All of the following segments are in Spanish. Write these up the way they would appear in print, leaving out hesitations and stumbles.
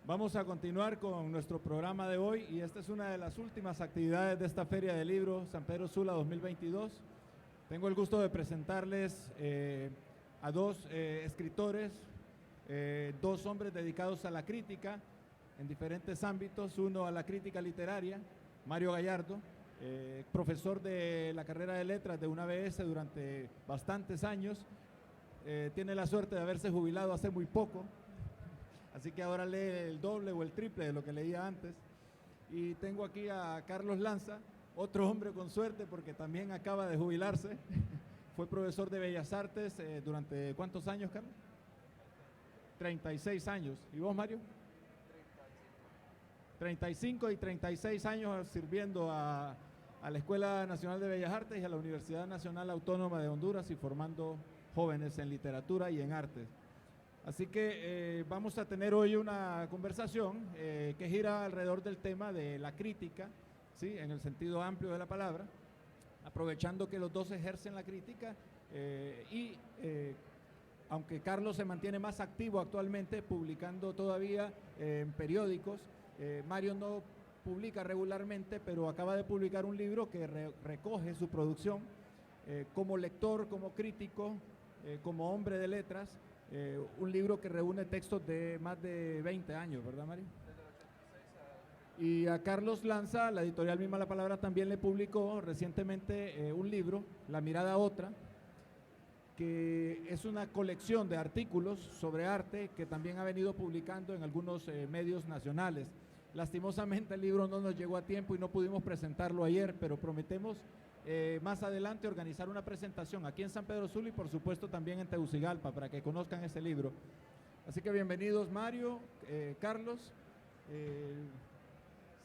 Vamos a continuar con nuestro programa de hoy y esta es una de las últimas actividades de esta Feria del Libro San Pedro Sula 2022. Tengo el gusto de presentarles a dos escritores, dos hombres dedicados a la crítica en diferentes ámbitos. Uno a la crítica literaria, Mario Gallardo, profesor de la carrera de letras de UNABS durante bastantes años. Tiene la suerte de haberse jubilado hace muy poco. Así que ahora lee el doble o el triple de lo que leía antes. Y tengo aquí a Carlos Lanza, otro hombre con suerte porque también acaba de jubilarse. Fue profesor de Bellas Artes durante ¿cuántos años, Carlos? 36 años. ¿Y vos, Mario? 35 y 36 años sirviendo a la Escuela Nacional de Bellas Artes y a la Universidad Nacional Autónoma de Honduras y formando jóvenes en literatura y en artes. Así que vamos a tener hoy una conversación que gira alrededor del tema de la crítica, ¿sí? En el sentido amplio de la palabra, aprovechando que los dos ejercen la crítica aunque Carlos se mantiene más activo actualmente, publicando todavía en periódicos, Mario no publica regularmente, pero acaba de publicar un libro que recoge su producción como lector, como crítico, como hombre de letras. Un libro que reúne textos de más de 20 años, ¿verdad, Mario? Y a Carlos Lanza, la editorial Misma la Palabra, también le publicó recientemente un libro, La Mirada Otra, que es una colección de artículos sobre arte que también ha venido publicando en algunos medios nacionales. Lastimosamente el libro no nos llegó a tiempo y no pudimos presentarlo ayer, pero prometemos más adelante organizar una presentación aquí en San Pedro Sula y por supuesto también en Tegucigalpa para que conozcan ese libro. Así que bienvenidos Mario, Carlos.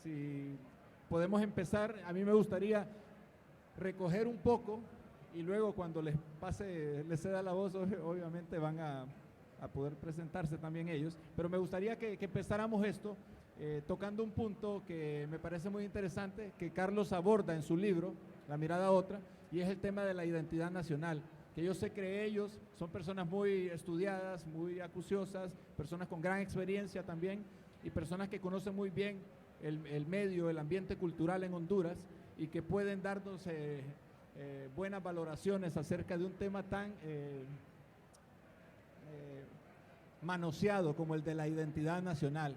Si podemos empezar, a mí me gustaría recoger un poco y luego cuando les ceda la voz, obviamente van a poder presentarse también ellos, pero me gustaría que empezáramos esto tocando un punto que me parece muy interesante, que Carlos aborda en su libro, La Mirada Otra, y es el tema de la identidad nacional, que yo sé que ellos son personas muy estudiadas, muy acuciosas, personas con gran experiencia también, y personas que conocen muy bien el medio, el ambiente cultural en Honduras, y que pueden darnos buenas valoraciones acerca de un tema tan manoseado como el de la identidad nacional.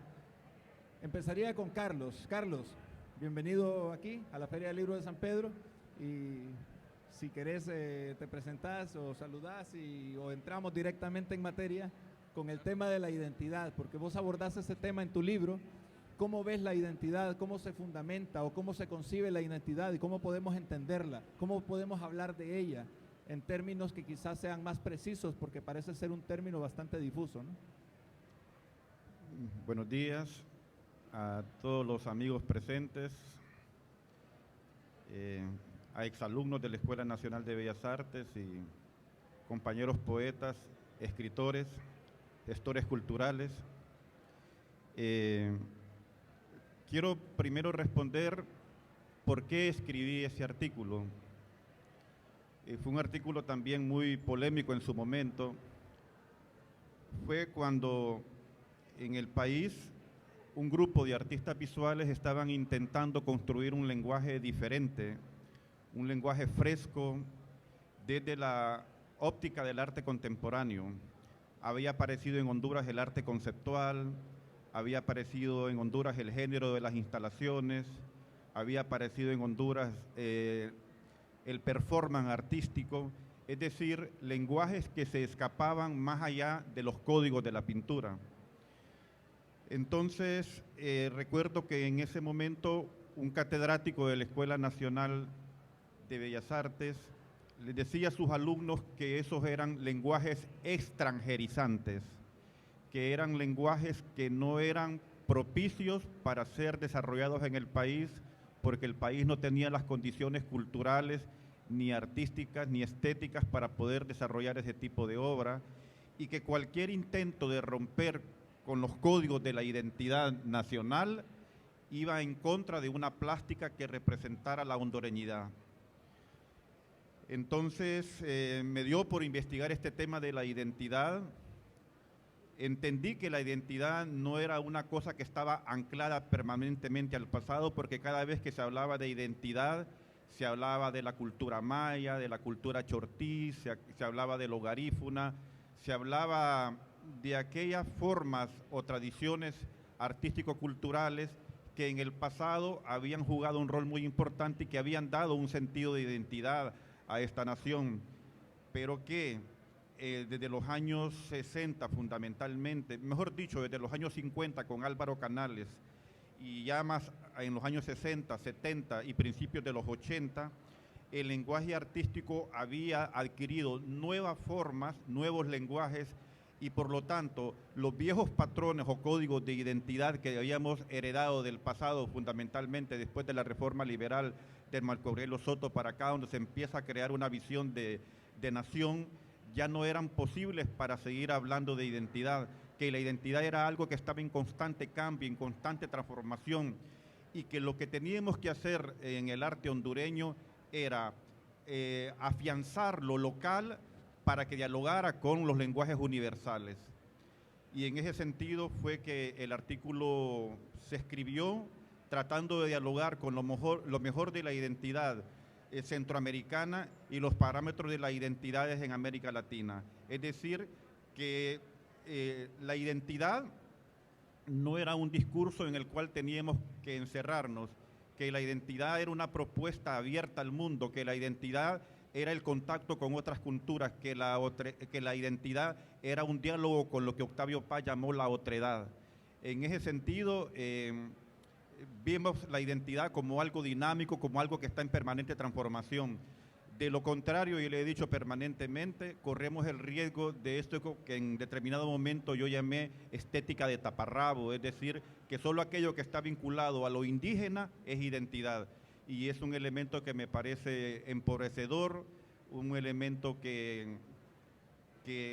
Empezaría con Carlos. Carlos, bienvenido aquí a la Feria del Libro de San Pedro y si querés te presentás o saludás o entramos directamente en materia con el tema de la identidad, porque vos abordás ese tema en tu libro. ¿Cómo ves la identidad? ¿Cómo se fundamenta o cómo se concibe la identidad y cómo podemos entenderla? ¿Cómo podemos hablar de ella en términos que quizás sean más precisos porque parece ser un término bastante difuso, ¿no? Buenos días a todos los amigos presentes, a exalumnos de la Escuela Nacional de Bellas Artes y compañeros poetas, escritores, gestores culturales. Quiero primero responder por qué escribí ese artículo. Fue un artículo también muy polémico en su momento. Fue cuando en el país un grupo de artistas visuales estaban intentando construir un lenguaje diferente, un lenguaje fresco desde la óptica del arte contemporáneo. Había aparecido en Honduras el arte conceptual, había aparecido en Honduras el género de las instalaciones, había aparecido en Honduras el performance artístico, es decir, lenguajes que se escapaban más allá de los códigos de la pintura. Entonces, recuerdo que en ese momento un catedrático de la Escuela Nacional de Bellas Artes les decía a sus alumnos que esos eran lenguajes extranjerizantes, que eran lenguajes que no eran propicios para ser desarrollados en el país, porque el país no tenía las condiciones culturales, ni artísticas, ni estéticas para poder desarrollar ese tipo de obra, y que cualquier intento de romper con los códigos de la identidad nacional iba en contra de una plástica que representara la hondureñidad. Entonces me dio por investigar este tema de la identidad entendí que la identidad no era una cosa que estaba anclada permanentemente al pasado, porque cada vez que se hablaba de identidad, se hablaba de la cultura maya, de la cultura chortí, se hablaba de lo garífuna, se hablaba de aquellas formas o tradiciones artístico-culturales que en el pasado habían jugado un rol muy importante y que habían dado un sentido de identidad a esta nación, pero que desde los años 60 fundamentalmente, mejor dicho, desde los años 50 con Álvaro Canales y ya más en los años 60, 70 y principios de los 80, el lenguaje artístico había adquirido nuevas formas, nuevos lenguajes, y por lo tanto los viejos patrones o códigos de identidad que habíamos heredado del pasado, fundamentalmente después de la reforma liberal de Marco Aurelio Soto para acá, donde se empieza a crear una visión de nación, ya no eran posibles para seguir hablando de identidad, que la identidad era algo que estaba en constante cambio, en constante transformación, y que lo que teníamos que hacer en el arte hondureño era afianzar lo local para que dialogara con los lenguajes universales. Y en ese sentido fue que el artículo se escribió tratando de dialogar con lo mejor de la identidad centroamericana y los parámetros de las identidades en América Latina. Es decir, que la identidad no era un discurso en el cual teníamos que encerrarnos, que la identidad era una propuesta abierta al mundo, que la identidad era el contacto con otras culturas, que la identidad era un diálogo con lo que Octavio Paz llamó la otredad. En ese sentido, vimos la identidad como algo dinámico, como algo que está en permanente transformación. De lo contrario, y le he dicho permanentemente, corremos el riesgo de esto que en determinado momento yo llamé estética de taparrabo, es decir, que solo aquello que está vinculado a lo indígena es identidad. Y es un elemento que me parece empobrecedor, un elemento que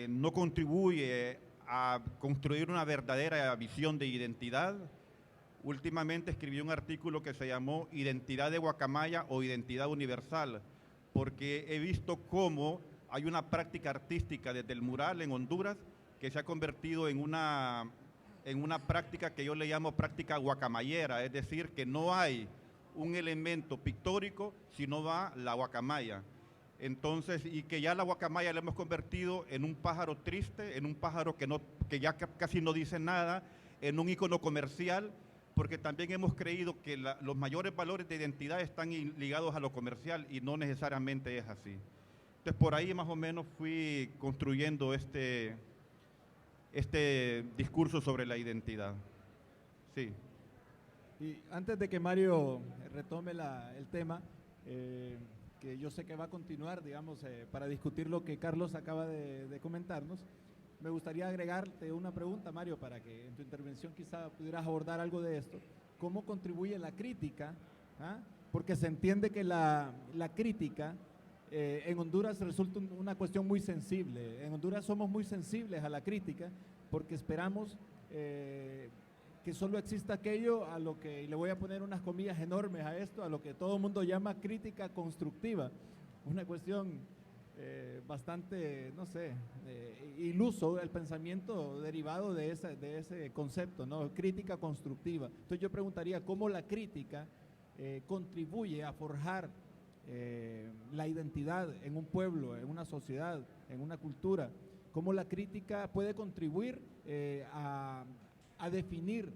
no contribuye a construir una verdadera visión de identidad. Últimamente escribí un artículo que se llamó Identidad de Guacamaya o Identidad Universal, porque he visto cómo hay una práctica artística desde el mural en Honduras que se ha convertido en una práctica que yo le llamo práctica guacamayera, es decir, que no hay un elemento pictórico, sino va la guacamaya. Entonces, y que ya la guacamaya la hemos convertido en un pájaro triste, en un pájaro que ya casi no dice nada, en un ícono comercial, porque también hemos creído que los mayores valores de identidad están ligados a lo comercial y no necesariamente es así. Entonces, por ahí más o menos fui construyendo este discurso sobre la identidad. Sí. Y antes de que Mario retome el tema, que yo sé que va a continuar, digamos, para discutir lo que Carlos acaba de comentarnos, me gustaría agregarte una pregunta, Mario, para que en tu intervención quizá pudieras abordar algo de esto. ¿Cómo contribuye la crítica? ¿Ah? Porque se entiende que la crítica en Honduras resulta una cuestión muy sensible. En Honduras somos muy sensibles a la crítica porque esperamos que solo exista aquello a lo que, y le voy a poner unas comillas enormes a esto, a lo que todo el mundo llama crítica constructiva. Una cuestión bastante, no sé, iluso el pensamiento derivado de ese concepto, ¿no? Crítica constructiva. Entonces yo preguntaría cómo la crítica contribuye a forjar la identidad en un pueblo, en una sociedad, en una cultura, cómo la crítica puede contribuir a definir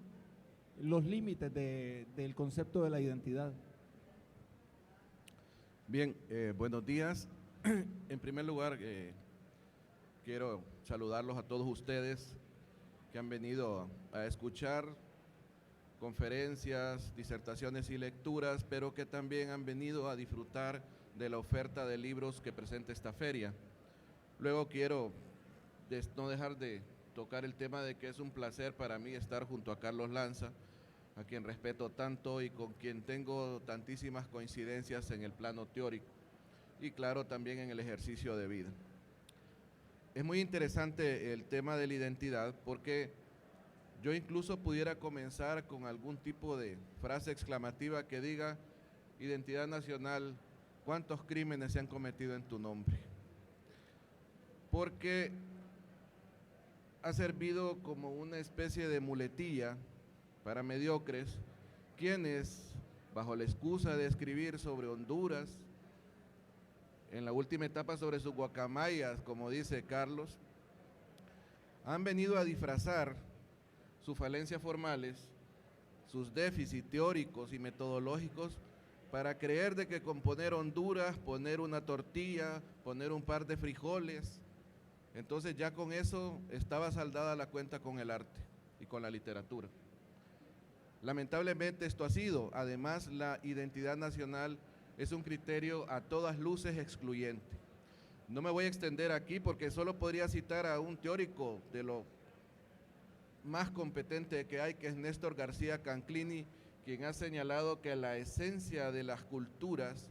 los límites del concepto de la identidad. Bien, buenos días. En primer lugar, quiero saludarlos a todos ustedes que han venido a escuchar conferencias, disertaciones y lecturas, pero que también han venido a disfrutar de la oferta de libros que presenta esta feria. Luego quiero no dejar de tocar el tema de que es un placer para mí estar junto a Carlos Lanza, a quien respeto tanto y con quien tengo tantísimas coincidencias en el plano teórico y claro también en el ejercicio de vida. Es muy interesante el tema de la identidad porque yo incluso pudiera comenzar con algún tipo de frase exclamativa que diga: identidad nacional, ¿cuántos crímenes se han cometido en tu nombre? Porque ha servido como una especie de muletilla para mediocres, quienes, bajo la excusa de escribir sobre Honduras, en la última etapa sobre sus guacamayas, como dice Carlos, han venido a disfrazar sus falencias formales, sus déficits teóricos y metodológicos, para creer de que con poner Honduras, poner una tortilla, poner un par de frijoles, entonces ya con eso estaba saldada la cuenta con el arte y con la literatura. Lamentablemente esto ha sido. Además, la identidad nacional es un criterio a todas luces excluyente. No me voy a extender aquí porque solo podría citar a un teórico de lo más competente que hay, que es Néstor García Canclini, quien ha señalado que la esencia de las culturas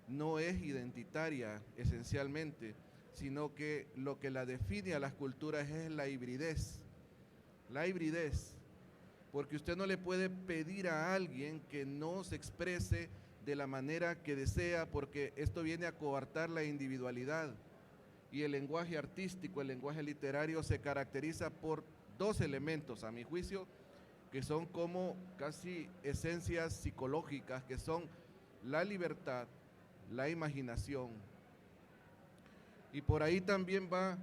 no es identitaria esencialmente, sino que lo que la define a las culturas es la hibridez. La hibridez, porque usted no le puede pedir a alguien que no se exprese de la manera que desea, porque esto viene a coartar la individualidad. Y el lenguaje artístico, el lenguaje literario se caracteriza por dos elementos, a mi juicio, que son como casi esencias psicológicas, que son la libertad, la imaginación. Y por ahí también va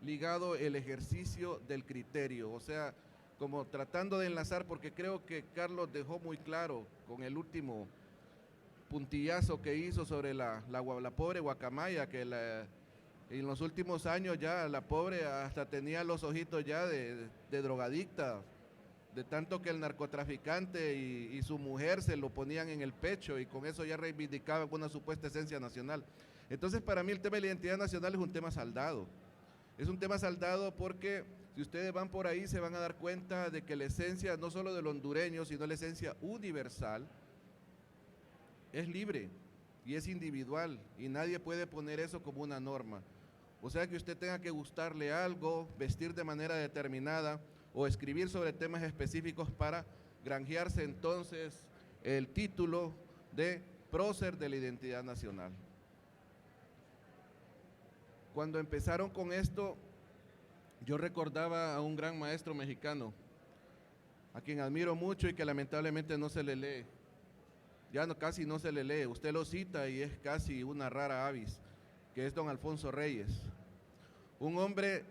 ligado el ejercicio del criterio, o sea, como tratando de enlazar, porque creo que Carlos dejó muy claro con el último puntillazo que hizo sobre la pobre guacamaya, que en los últimos años ya la pobre hasta tenía los ojitos ya de drogadicta, de tanto que el narcotraficante y su mujer se lo ponían en el pecho y con eso ya reivindicaban una supuesta esencia nacional. Entonces, para mí el tema de la identidad nacional es un tema saldado. Es un tema saldado porque si ustedes van por ahí se van a dar cuenta de que la esencia no solo del hondureño, sino la esencia universal es libre y es individual y nadie puede poner eso como una norma. O sea que usted tenga que gustarle algo, vestir de manera determinada o escribir sobre temas específicos para granjearse entonces el título de prócer de la identidad nacional. Cuando empezaron con esto, yo recordaba a un gran maestro mexicano, a quien admiro mucho y que lamentablemente no se le lee. Ya no, casi no se le lee. Usted lo cita y es casi una rara avis, que es don Alfonso Reyes. Un hombre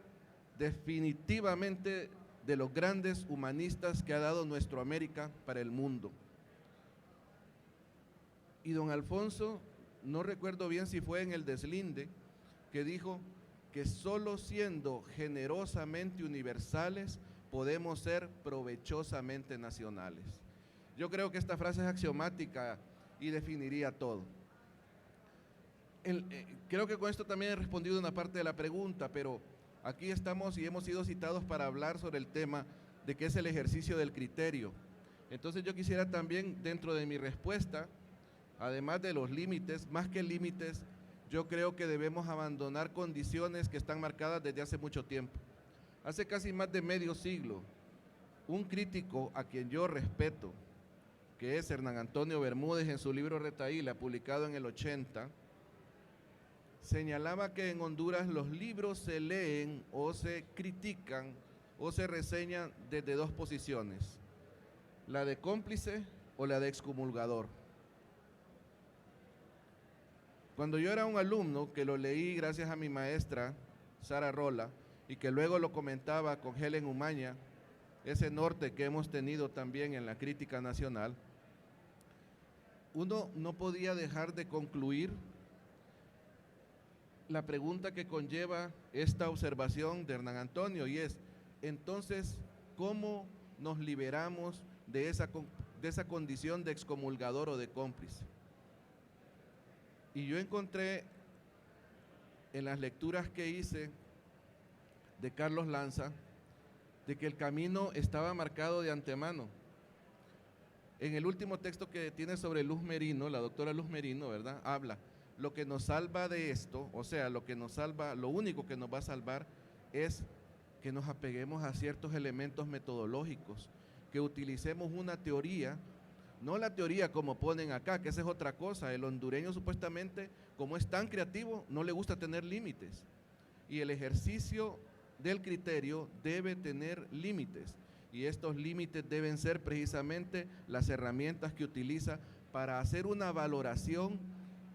definitivamente de los grandes humanistas que ha dado nuestra América para el mundo. Y don Alfonso, no recuerdo bien si fue en el deslinde, que dijo que solo siendo generosamente universales podemos ser provechosamente nacionales. Yo creo que esta frase es axiomática y definiría todo. Creo que con esto también he respondido una parte de la pregunta, pero aquí estamos y hemos sido citados para hablar sobre el tema de qué es el ejercicio del criterio. Entonces yo quisiera también, dentro de mi respuesta, además de los límites, más que límites, yo creo que debemos abandonar condiciones que están marcadas desde hace mucho tiempo. Hace casi más de medio siglo, un crítico a quien yo respeto, que es Hernán Antonio Bermúdez, en su libro Retahíla, publicado en el 80, señalaba que en Honduras los libros se leen o se critican o se reseñan desde dos posiciones, la de cómplice o la de excomulgador. Cuando yo era un alumno, que lo leí gracias a mi maestra, Sara Rola, y que luego lo comentaba con Helen Umaña, ese norte que hemos tenido también en la crítica nacional, uno no podía dejar de concluir la pregunta que conlleva esta observación de Hernán Antonio, y es, entonces, ¿cómo nos liberamos de esa condición de excomulgador o de cómplice? Y yo encontré en las lecturas que hice de Carlos Lanza, de que el camino estaba marcado de antemano. En el último texto que tiene sobre Luz Merino, la doctora Luz Merino, ¿verdad?, habla, lo que nos salva de esto, o sea, lo que nos salva, lo único que nos va a salvar es que nos apeguemos a ciertos elementos metodológicos, que utilicemos una teoría, no la teoría como ponen acá, que esa es otra cosa. El hondureño supuestamente, como es tan creativo, no le gusta tener límites. Y el ejercicio del criterio debe tener límites, y estos límites deben ser precisamente las herramientas que utiliza para hacer una valoración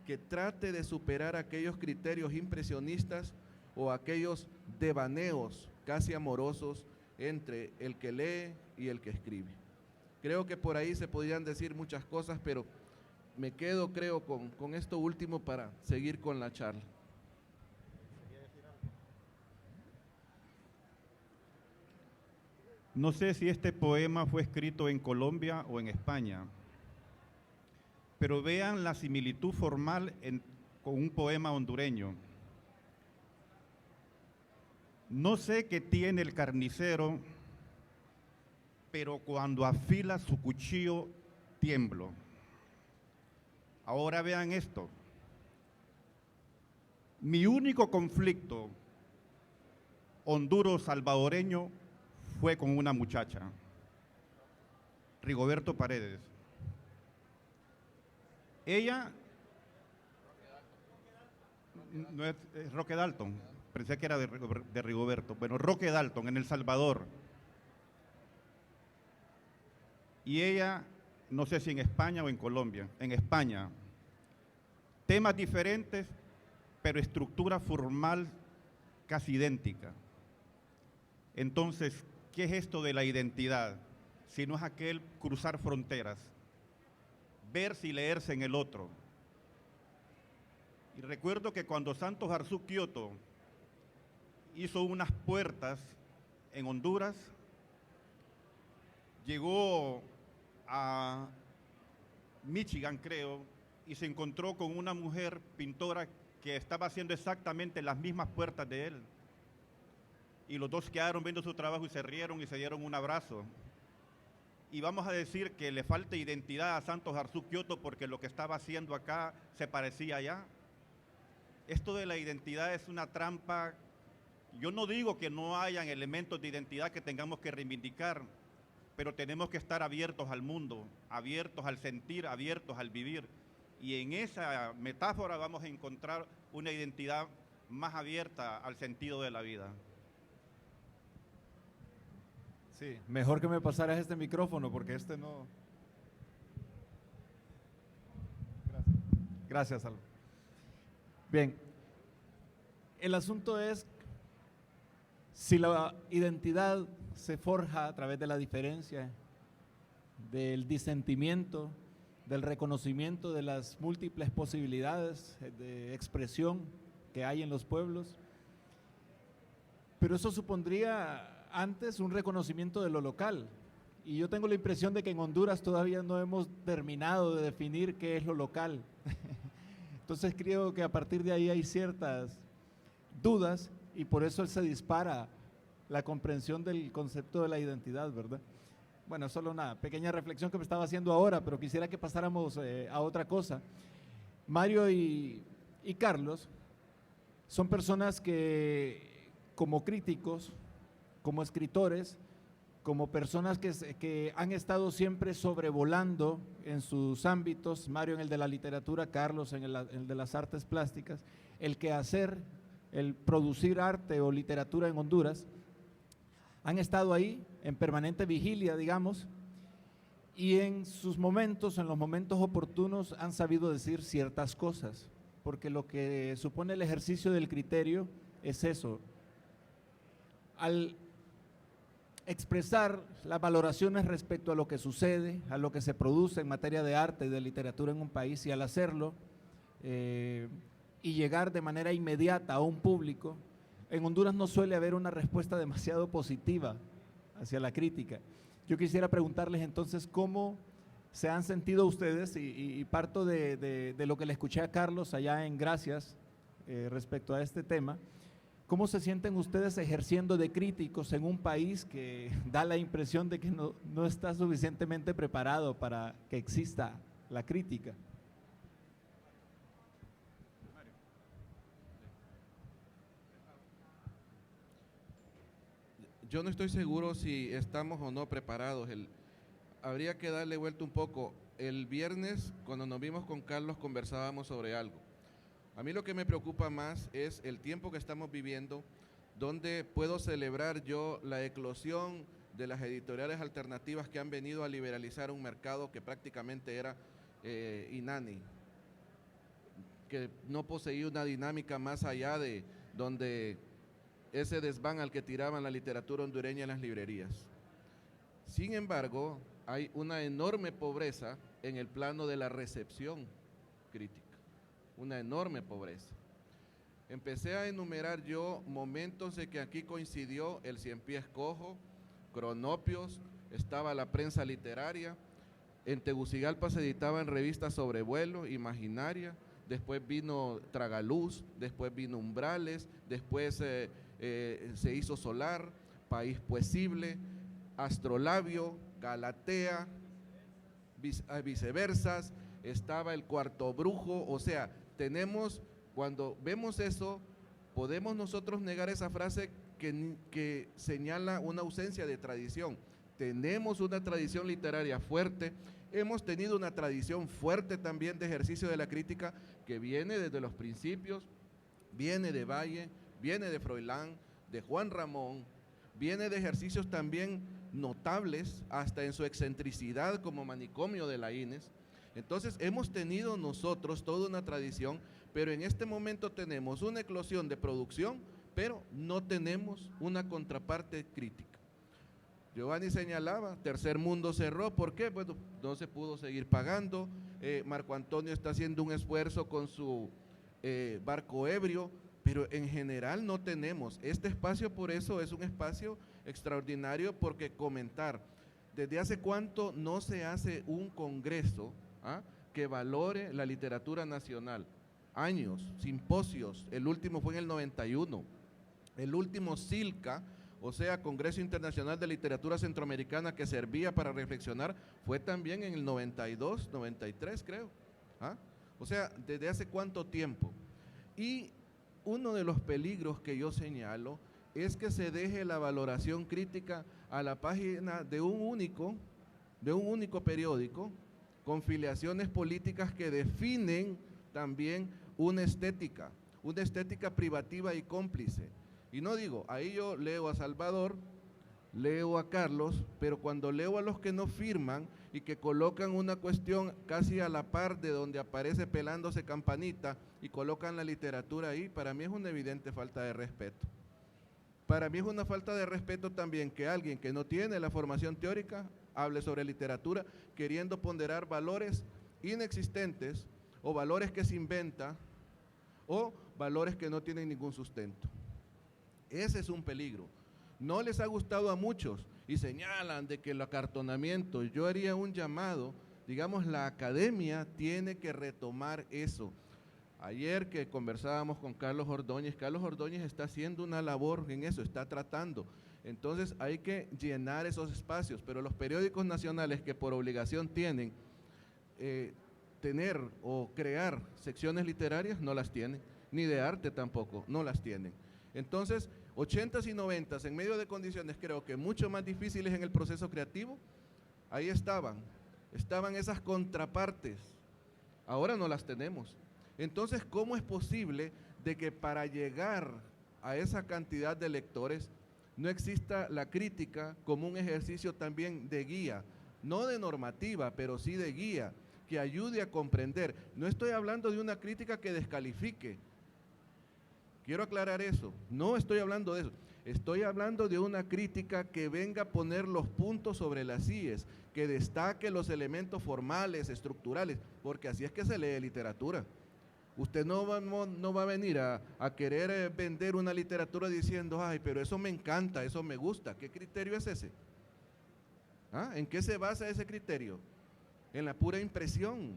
que trate de superar aquellos criterios impresionistas o aquellos devaneos casi amorosos entre el que lee y el que escribe. Creo que por ahí se podrían decir muchas cosas, pero me quedo, creo, con esto último para seguir con la charla. No sé si este poema fue escrito en Colombia o en España, pero vean la similitud formal con un poema hondureño. No sé qué tiene el carnicero, pero cuando afila su cuchillo tiemblo. Ahora vean esto. Mi único conflicto honduro-salvadoreño fue con una muchacha, Rigoberto Paredes. Ella, no es Roque Dalton, pensé que era de Rigoberto, bueno, Roque Dalton en El Salvador. Y ella, no sé si en España o en Colombia, en España. Temas diferentes, pero estructura formal casi idéntica. Entonces, ¿qué es esto de la identidad? Si no es aquel cruzar fronteras, verse y leerse en el otro. Y recuerdo que cuando Santos Arzú Quioto hizo unas puertas en Honduras, llegó a Michigan, creo, y se encontró con una mujer pintora que estaba haciendo exactamente las mismas puertas de él. Y los dos quedaron viendo su trabajo y se rieron y se dieron un abrazo. Y vamos a decir que le falta identidad a Santos Arzú Quioto porque lo que estaba haciendo acá se parecía allá. Esto de la identidad es una trampa. Yo no digo que no hayan elementos de identidad que tengamos que reivindicar, pero tenemos que estar abiertos al mundo, abiertos al sentir, abiertos al vivir. Y en esa metáfora vamos a encontrar una identidad más abierta al sentido de la vida. Sí, mejor que me pasaras este micrófono porque este no... Gracias, Salvo. Bien, el asunto es si la identidad se forja a través de la diferencia, del disentimiento, del reconocimiento de las múltiples posibilidades de expresión que hay en los pueblos, pero eso supondría antes un reconocimiento de lo local, y yo tengo la impresión de que en Honduras todavía no hemos terminado de definir qué es lo local. Entonces creo que a partir de ahí hay ciertas dudas y por eso se dispara la comprensión del concepto de la identidad, ¿verdad? Bueno, solo una pequeña reflexión que me estaba haciendo ahora, pero quisiera que pasáramos a otra cosa. Mario y Carlos son personas que, como críticos, como escritores, como personas que han estado siempre sobrevolando en sus ámbitos, Mario en el de la literatura, Carlos en el de las artes plásticas, el quehacer, el producir arte o literatura en Honduras, han estado ahí en permanente vigilia, digamos, y en sus momentos, en los momentos oportunos, han sabido decir ciertas cosas, porque lo que supone el ejercicio del criterio es eso. Al expresar las valoraciones respecto a lo que sucede, a lo que se produce en materia de arte y de literatura en un país, y al hacerlo y llegar de manera inmediata a un público, en Honduras no suele haber una respuesta demasiado positiva hacia la crítica. Yo quisiera preguntarles entonces cómo se han sentido ustedes, y parto de lo que le escuché a Carlos allá en Gracias respecto a este tema. ¿Cómo se sienten ustedes ejerciendo de críticos en un país que da la impresión de que no está suficientemente preparado para que exista la crítica? Yo no estoy seguro si estamos o no preparados. Habría que darle vuelta un poco. El viernes, cuando nos vimos con Carlos, conversábamos sobre algo. A mí lo que me preocupa más es el tiempo que estamos viviendo, donde puedo celebrar yo la eclosión de las editoriales alternativas que han venido a liberalizar un mercado que prácticamente era inani, que no poseía una dinámica más allá de donde ese desván al que tiraban la literatura hondureña en las librerías. Sin embargo, hay una enorme pobreza en el plano de la recepción crítica, una enorme pobreza. Empecé a enumerar yo momentos en que aquí coincidió el Cien Pies Cojo, Cronopios, estaba la prensa literaria, en Tegucigalpa se editaban revistas sobre vuelo, Imaginaria, después vino Tragaluz, después vino Umbrales, después se hizo Solar, País Poesible, Astrolabio, Galatea, Viceversas, estaba el Cuarto Brujo. O sea, tenemos, cuando vemos eso, podemos nosotros negar esa frase que señala una ausencia de tradición. Tenemos una tradición literaria fuerte, hemos tenido una tradición fuerte también de ejercicio de la crítica que viene desde los principios, viene de Valle, viene de Froilán, de Juan Ramón, viene de ejercicios también notables hasta en su excentricidad como Manicomio de la Inés. Entonces hemos tenido nosotros toda una tradición, pero en este momento tenemos una eclosión de producción, pero no tenemos una contraparte crítica. Giovanni señalaba, Tercer Mundo cerró, ¿por qué? Bueno, no se pudo seguir pagando, Marco Antonio está haciendo un esfuerzo con su barco ebrio, pero en general no tenemos. Este espacio por eso es un espacio extraordinario, porque comentar, ¿desde hace cuánto no se hace un congreso que valore la literatura nacional? Años, simposios, el último fue en el 91, el último CILCA, o sea, Congreso Internacional de Literatura Centroamericana, que servía para reflexionar, fue también en el 92, 93 creo. O sea, ¿desde hace cuánto tiempo? Y uno de los peligros que yo señalo es que se deje la valoración crítica a la página de un único periódico, con filiaciones políticas que definen también una estética privativa y cómplice. Y no digo, ahí yo leo a Salvador, leo a Carlos, pero cuando leo a los que no firman y que colocan una cuestión casi a la par de donde aparece pelándose Campanita y colocan la literatura ahí, para mí es una evidente falta de respeto. Para mí es una falta de respeto también que alguien que no tiene la formación teórica hable sobre literatura queriendo ponderar valores inexistentes o valores que se inventa o valores que no tienen ningún sustento. Ese es un peligro. No les ha gustado a muchos y señalan de que el acartonamiento, yo haría un llamado, digamos, la academia tiene que retomar eso. Ayer que conversábamos con Carlos Ordóñez está haciendo una labor en eso, está tratando. Entonces hay que llenar esos espacios, pero los periódicos nacionales que por obligación tienen tener o crear secciones literarias, no las tienen, ni de arte tampoco, no las tienen. Entonces, 80s y 90s, en medio de condiciones creo que mucho más difíciles en el proceso creativo, ahí estaban esas contrapartes, ahora no las tenemos. Entonces, ¿cómo es posible de que para llegar a esa cantidad de lectores no exista la crítica como un ejercicio también de guía, no de normativa, pero sí de guía, que ayude a comprender? No estoy hablando de una crítica que descalifique, quiero aclarar eso, no estoy hablando de eso, estoy hablando de una crítica que venga a poner los puntos sobre las íes, que destaque los elementos formales, estructurales, porque así es que se lee literatura. Usted no va a venir a querer vender una literatura diciendo, ay, pero eso me encanta, eso me gusta. ¿Qué criterio es ese? ¿En qué se basa ese criterio? En la pura impresión.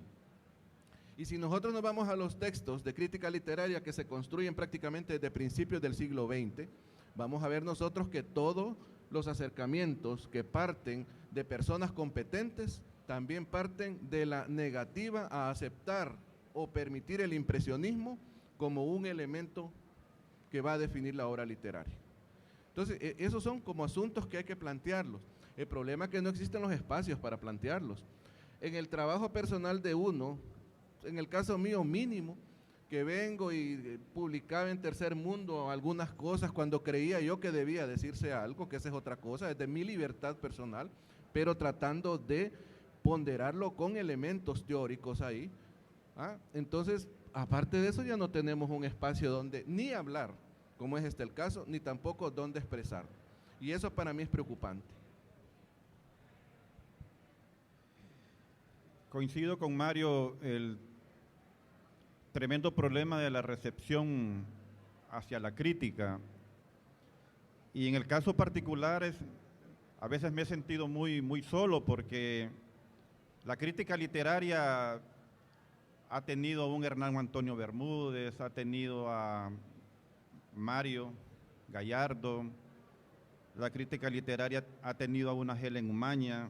Y si nosotros nos vamos a los textos de crítica literaria que se construyen prácticamente desde principios del siglo XX, vamos a ver nosotros que todos los acercamientos que parten de personas competentes también parten de la negativa a aceptar o permitir el impresionismo como un elemento que va a definir la obra literaria. Entonces, esos son como asuntos que hay que plantearlos. El problema es que no existen los espacios para plantearlos. En el trabajo personal de uno, en el caso mío mínimo, que vengo y publicaba en Tercer Mundo algunas cosas cuando creía yo que debía decirse algo, que esa es otra cosa, es de mi libertad personal, pero tratando de ponderarlo con elementos teóricos ahí. Entonces, aparte de eso, ya no tenemos un espacio donde ni hablar, como es este el caso, ni tampoco donde expresar. Y eso para mí es preocupante. Coincido con Mario, el tremendo problema de la recepción hacia la crítica. Y en el caso particular, a veces me he sentido muy solo porque la crítica literaria ha tenido a un Hernán Antonio Bermúdez, ha tenido a Mario Gallardo, la crítica literaria ha tenido a una Helen Umaña,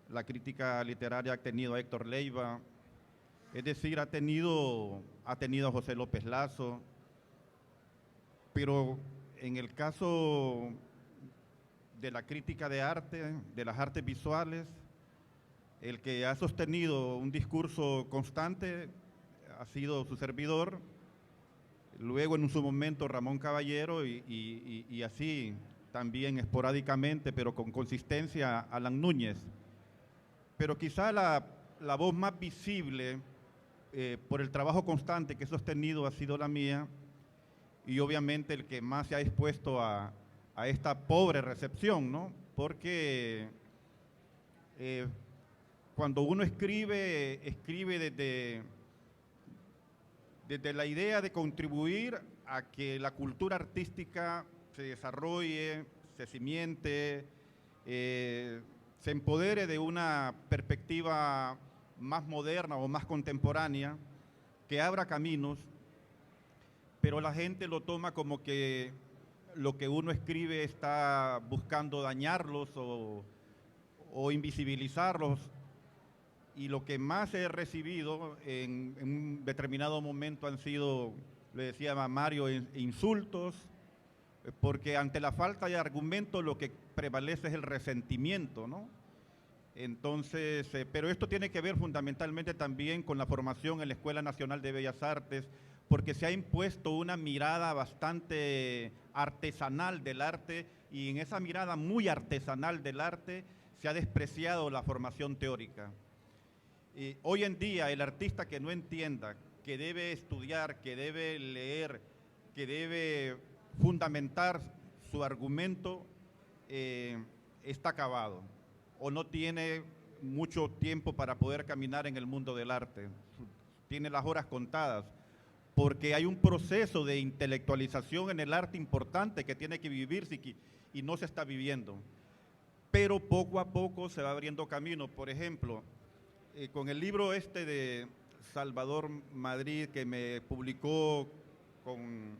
la crítica literaria ha tenido a Héctor Leiva, es decir, ha tenido a José López Lazo, pero en el caso de la crítica de arte, de las artes visuales, el que ha sostenido un discurso constante ha sido su servidor, luego en su momento Ramón Caballero y así también esporádicamente, pero con consistencia, Alan Núñez. Pero quizá la voz más visible por el trabajo constante que he sostenido ha sido la mía, y obviamente el que más se ha expuesto a esta pobre recepción, ¿no? Porque cuando uno escribe desde la idea de contribuir a que la cultura artística se desarrolle, se cimiente, se empodere de una perspectiva más moderna o más contemporánea, que abra caminos, pero la gente lo toma como que lo que uno escribe está buscando dañarlos o invisibilizarlos, y lo que más he recibido en un determinado momento han sido, le decía a Mario, insultos, porque ante la falta de argumento lo que prevalece es el resentimiento, ¿no? Entonces, pero esto tiene que ver fundamentalmente también con la formación en la Escuela Nacional de Bellas Artes, porque se ha impuesto una mirada bastante artesanal del arte, y en esa mirada muy artesanal del arte se ha despreciado la formación teórica. Hoy en día el artista que no entienda que debe estudiar, que debe leer, que debe fundamentar su argumento, está acabado o no tiene mucho tiempo para poder caminar en el mundo del arte. Tiene las horas contadas, porque hay un proceso de intelectualización en el arte importante que tiene que vivirse y no se está viviendo. Pero poco a poco se va abriendo camino. Por ejemplo, con el libro de Salvador Madrid, que me publicó con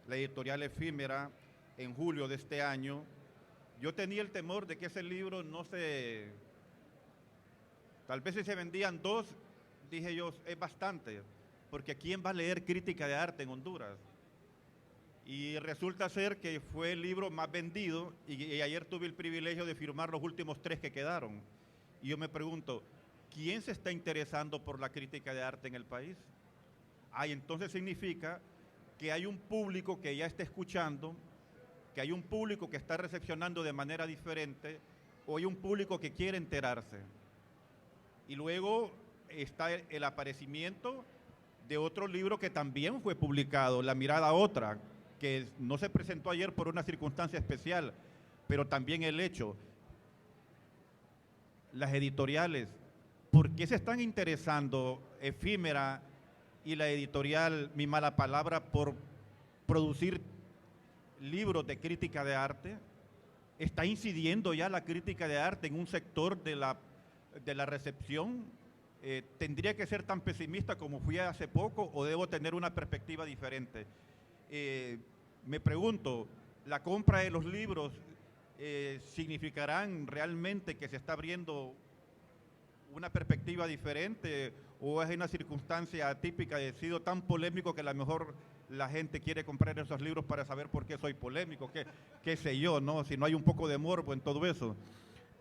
la editorial Efímera en julio de este año, yo tenía el temor de que ese libro tal vez si se vendían 2, dije yo, es bastante, porque ¿quién va a leer crítica de arte en Honduras? Y resulta ser que fue el libro más vendido, y ayer tuve el privilegio de firmar los últimos 3 que quedaron. Y yo me pregunto, ¿quién se está interesando por la crítica de arte en el país? Entonces significa que hay un público que ya está escuchando, que hay un público que está recepcionando de manera diferente, o hay un público que quiere enterarse. Y luego está el aparecimiento de otro libro que también fue publicado, La Mirada Otra, que no se presentó ayer por una circunstancia especial, pero también el hecho. Las editoriales, ¿por qué se están interesando Efímera y la editorial Mi Mala Palabra por producir libros de crítica de arte? ¿Está incidiendo ya la crítica de arte en un sector de la recepción? ¿Tendría que ser tan pesimista como fui hace poco o debo tener una perspectiva diferente? Me pregunto, ¿la compra de los libros significarán realmente que se está abriendo una perspectiva diferente, o es una circunstancia atípica? He sido tan polémico que a lo mejor la gente quiere comprar esos libros para saber por qué soy polémico, qué sé yo, ¿no? Si no hay un poco de morbo en todo eso.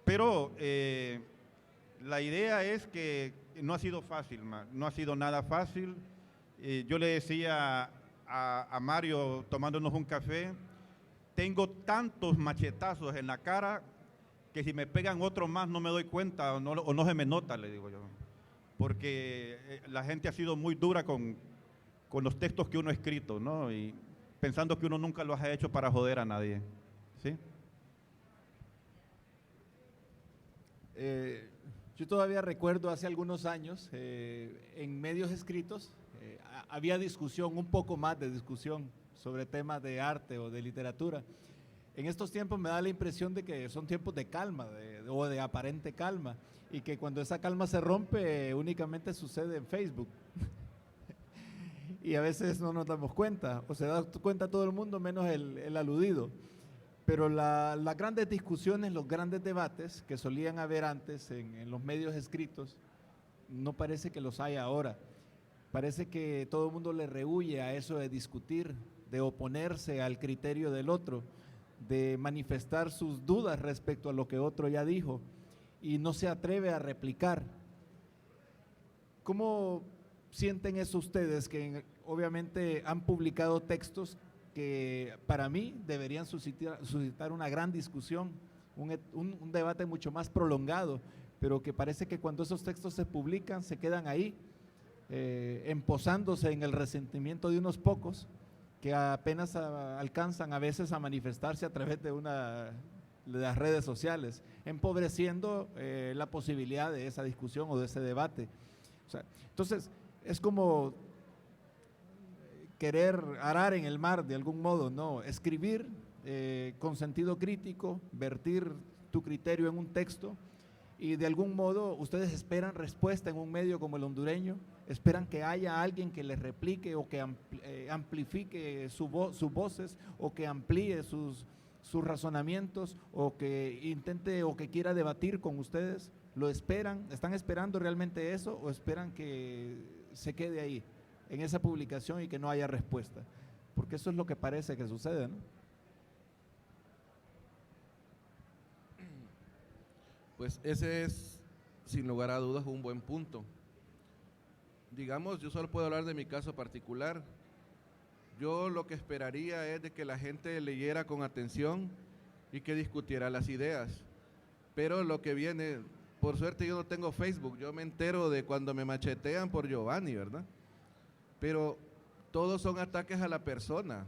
Pero la idea es que no ha sido fácil, no ha sido nada fácil. yo le decía a Mario, tomándonos un café, tengo tantos machetazos en la cara que si me pegan otro más no me doy cuenta o no se me nota, le digo yo. Porque la gente ha sido muy dura con los textos que uno ha escrito, ¿no? Y pensando que uno nunca los ha hecho para joder a nadie, ¿sí? Yo todavía recuerdo hace algunos años, en medios escritos, había discusión, un poco más de discusión sobre temas de arte o de literatura. En estos tiempos me da la impresión de que son tiempos de calma o de aparente calma, y que cuando esa calma se rompe únicamente sucede en Facebook. Y a veces no nos damos cuenta, o se da cuenta todo el mundo menos el aludido. Pero las grandes discusiones, los grandes debates que solían haber antes en los medios escritos, no parece que los haya ahora. Parece que todo el mundo le rehúye a eso de discutir, de oponerse al criterio del otro, de manifestar sus dudas respecto a lo que otro ya dijo, y no se atreve a replicar. ¿Cómo sienten eso ustedes, que obviamente han publicado textos que para mí deberían suscitar una gran discusión, un debate mucho más prolongado, pero que parece que cuando esos textos se publican se quedan ahí, empozándose en el resentimiento de unos pocos que apenas alcanzan a veces a manifestarse a través de las redes sociales, empobreciendo la posibilidad de esa discusión o de ese debate? O sea, entonces es como querer arar en el mar de algún modo, ¿no? Escribir con sentido crítico, vertir tu criterio en un texto, y de algún modo ustedes esperan respuesta en un medio como el hondureño, esperan que haya alguien que les replique o que amplifique sus voces, o que amplíe sus razonamientos, o que intente o que quiera debatir con ustedes. ¿Lo esperan? ¿Están esperando realmente eso, o esperan que se quede ahí en esa publicación y que no haya respuesta? Porque eso es lo que parece que sucede, ¿no? Pues ese es, sin lugar a dudas, un buen punto. Digamos, yo solo puedo hablar de mi caso particular. Yo lo que esperaría es de que la gente leyera con atención y que discutiera las ideas. Pero lo que viene, por suerte yo no tengo Facebook, yo me entero de cuando me machetean por Giovanni, ¿verdad? Pero todos son ataques a la persona.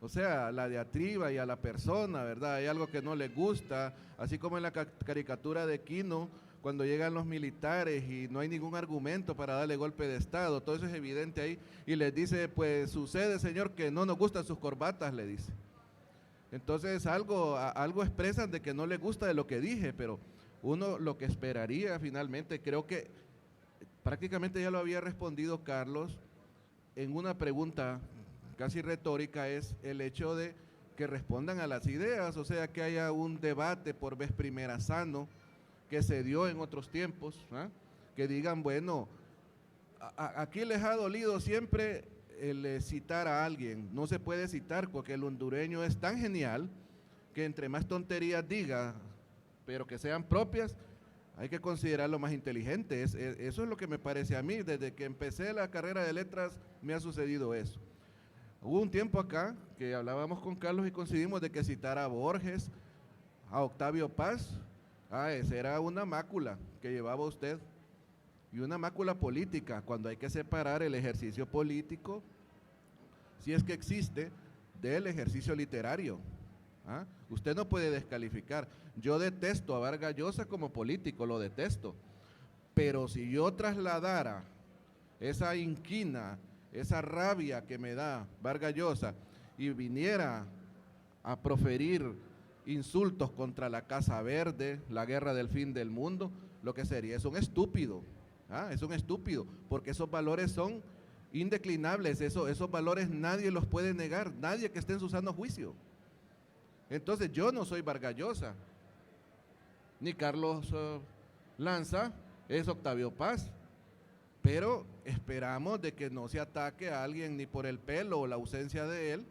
O sea, la diatriba y a la persona, ¿verdad? Hay algo que no les gusta, así como en la caricatura de Quino, cuando llegan los militares y no hay ningún argumento para darle golpe de Estado, todo eso es evidente ahí, y les dice, pues sucede, señor, que no nos gustan sus corbatas, le dice. Entonces algo expresan de que no les gusta de lo que dije, pero uno lo que esperaría finalmente, creo que prácticamente ya lo había respondido Carlos en una pregunta casi retórica, es el hecho de que respondan a las ideas, o sea, que haya un debate por vez primera sano, que se dio en otros tiempos, ¿eh? Que digan, bueno, aquí les ha dolido siempre el citar a alguien, no se puede citar porque el hondureño es tan genial que entre más tonterías diga, pero que sean propias, hay que considerarlo más inteligente. Eso es lo que me parece a mí, desde que empecé la carrera de letras me ha sucedido eso. Hubo un tiempo acá que hablábamos con Carlos y coincidimos de que citara a Borges, a Octavio Paz. Esa era una mácula que llevaba usted, y una mácula política, cuando hay que separar el ejercicio político, si es que existe, del ejercicio literario. Usted no puede descalificar. Yo detesto a Vargas Llosa como político, lo detesto, pero si yo trasladara esa inquina, esa rabia que me da Vargas Llosa y viniera a proferir insultos contra la Casa Verde, la guerra del fin del mundo, lo que sería es un estúpido, es un estúpido, porque esos valores son indeclinables, esos valores nadie los puede negar, nadie que esté en su sano juicio. Entonces yo no soy Vargas Llosa, ni Carlos Lanza es Octavio Paz, pero esperamos de que no se ataque a alguien ni por el pelo o la ausencia de él,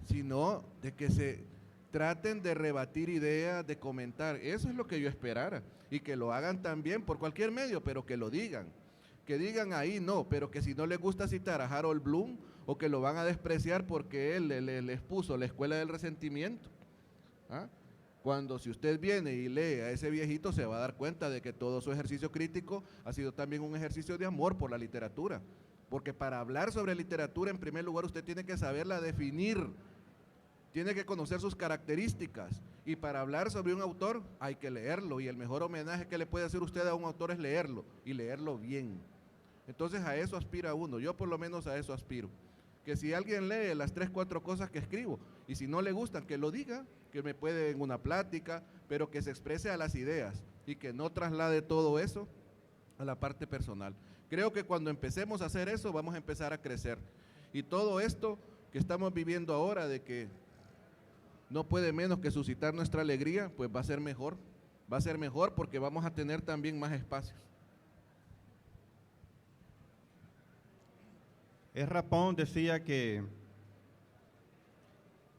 sino de que se traten de rebatir ideas, de comentar. Eso es lo que yo esperara, y que lo hagan también por cualquier medio, pero que lo digan, Que digan ahí no, pero que si no les gusta citar a Harold Bloom o que lo van a despreciar porque él les puso la escuela del resentimiento. ¿Ah? Cuando si usted viene y lee a ese viejito se va a dar cuenta de que todo su ejercicio crítico ha sido también un ejercicio de amor por la literatura. Porque para hablar sobre literatura, en primer lugar, usted tiene que saberla definir, tiene que conocer sus características. Y para hablar sobre un autor hay que leerlo, y el mejor homenaje que le puede hacer usted a un autor es leerlo, y leerlo bien. Entonces a eso aspira uno, yo por lo menos a eso aspiro. Que si alguien lee las 3, 4 cosas que escribo, y si no le gustan, que lo diga, que me puede en una plática, pero que se exprese a las ideas, y que no traslade todo eso a la parte personal. Creo que cuando empecemos a hacer eso, vamos a empezar a crecer. Y todo esto que estamos viviendo ahora, de que no puede menos que suscitar nuestra alegría, pues va a ser mejor. Va a ser mejor porque vamos a tener también más espacios. Ezra Pound decía que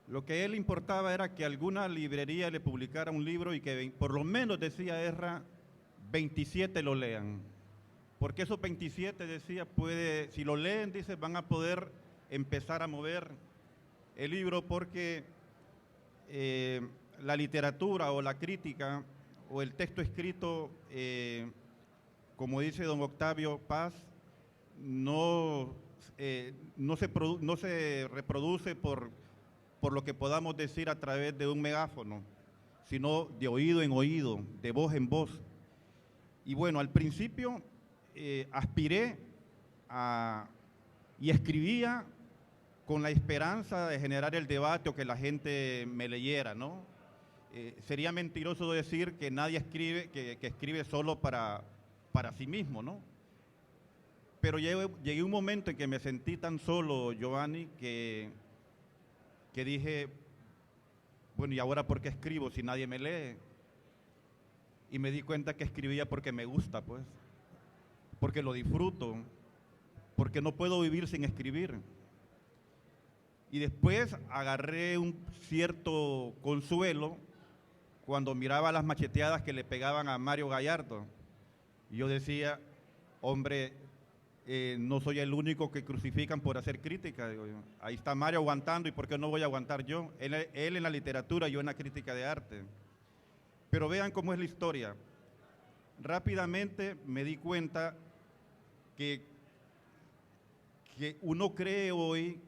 lo que a él importaba era que alguna librería le publicara un libro y que por lo menos, decía Ezra, 27 lo lean. Porque esos 27, decía, si lo leen, dice, van a poder empezar a mover el libro, porque la literatura o la crítica o el texto escrito, como dice don Octavio Paz, no se reproduce por lo que podamos decir a través de un megáfono, sino de oído en oído, de voz en voz. Y bueno, al principio aspiré y escribía con la esperanza de generar el debate o que la gente me leyera, ¿no? Sería mentiroso decir que nadie escribe, que escribe solo para sí mismo, ¿no? Pero llegué un momento en que me sentí tan solo, Giovanni, que dije, bueno, ¿y ahora por qué escribo si nadie me lee? Y me di cuenta que escribía porque me gusta, pues, porque lo disfruto, porque no puedo vivir sin escribir. Y después agarré un cierto consuelo cuando miraba las macheteadas que le pegaban a Mario Gallardo. Y yo decía, hombre, no soy el único que crucifican por hacer crítica. Digo yo. Ahí está Mario aguantando, ¿y por qué no voy a aguantar yo? Él en la literatura, yo en la crítica de arte. Pero vean cómo es la historia. Rápidamente me di cuenta que uno cree hoy,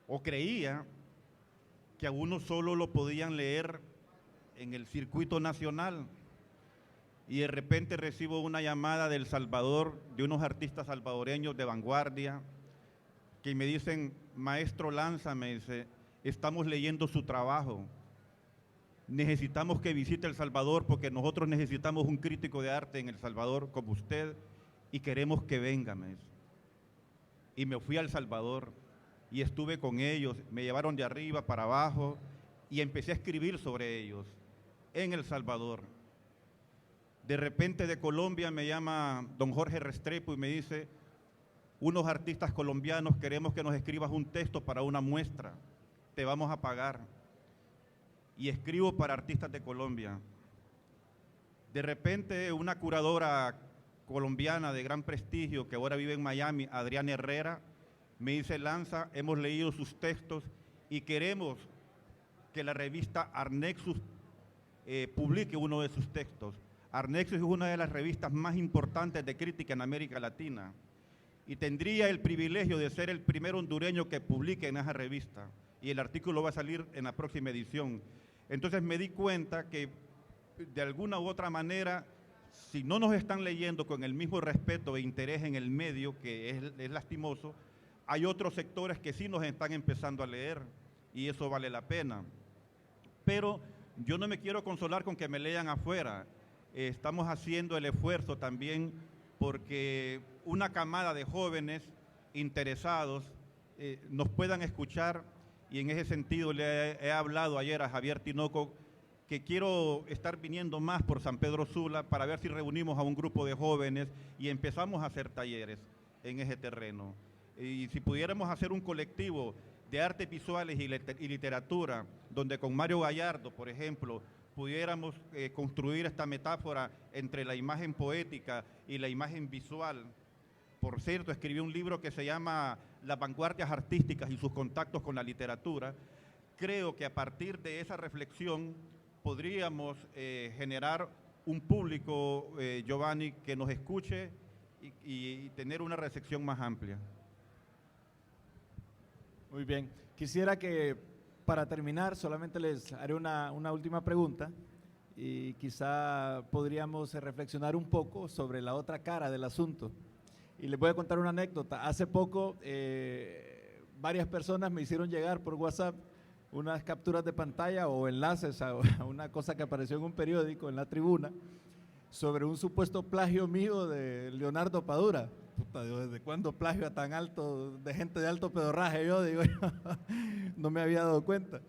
o creía, que a uno solo lo podían leer en el circuito nacional. Y de repente recibo una llamada del Salvador, de unos artistas salvadoreños de vanguardia, que me dicen, maestro Lanza, me dice, estamos leyendo su trabajo, necesitamos que visite El Salvador porque nosotros necesitamos un crítico de arte en El Salvador como usted y queremos que venga, me dice. Y me fui a El Salvador y estuve con ellos, me llevaron de arriba para abajo y empecé a escribir sobre ellos en El Salvador. De repente de Colombia me llama don Jorge Restrepo y me dice, unos artistas colombianos queremos que nos escribas un texto para una muestra, te vamos a pagar. Y escribo para artistas de Colombia. De repente una curadora colombiana de gran prestigio que ahora vive en Miami, Adriana Herrera, me dice, Lanza, hemos leído sus textos y queremos que la revista Arnexus publique uno de sus textos. Arnexus es una de las revistas más importantes de crítica en América Latina y tendría el privilegio de ser el primer hondureño que publique en esa revista y el artículo va a salir en la próxima edición. Entonces me di cuenta que de alguna u otra manera, si no nos están leyendo con el mismo respeto e interés en el medio, que es lastimoso, hay otros sectores que sí nos están empezando a leer y eso vale la pena. Pero yo no me quiero consolar con que me lean afuera. Estamos haciendo el esfuerzo también porque una camada de jóvenes interesados nos puedan escuchar y en ese sentido le he hablado ayer a Javier Tinoco que quiero estar viniendo más por San Pedro Sula para ver si reunimos a un grupo de jóvenes y empezamos a hacer talleres en ese terreno. Y si pudiéramos hacer un colectivo de artes visuales y literatura, donde con Mario Gallardo, por ejemplo, pudiéramos construir esta metáfora entre la imagen poética y la imagen visual. Por cierto, escribí un libro que se llama Las vanguardias artísticas y sus contactos con la literatura. Creo que a partir de esa reflexión podríamos generar un público, Giovanni, que nos escuche y tener una recepción más amplia. Muy bien. Quisiera que para terminar solamente les haré una última pregunta y quizá podríamos reflexionar un poco sobre la otra cara del asunto. Y les voy a contar una anécdota. Hace poco varias personas me hicieron llegar por WhatsApp unas capturas de pantalla o enlaces a una cosa que apareció en un periódico, en La Tribuna, sobre un supuesto plagio mío de Leonardo Padura. Puta, ¿desde cuándo plagio a tan alto, de gente de alto pedorraje? Yo digo, no me había dado cuenta.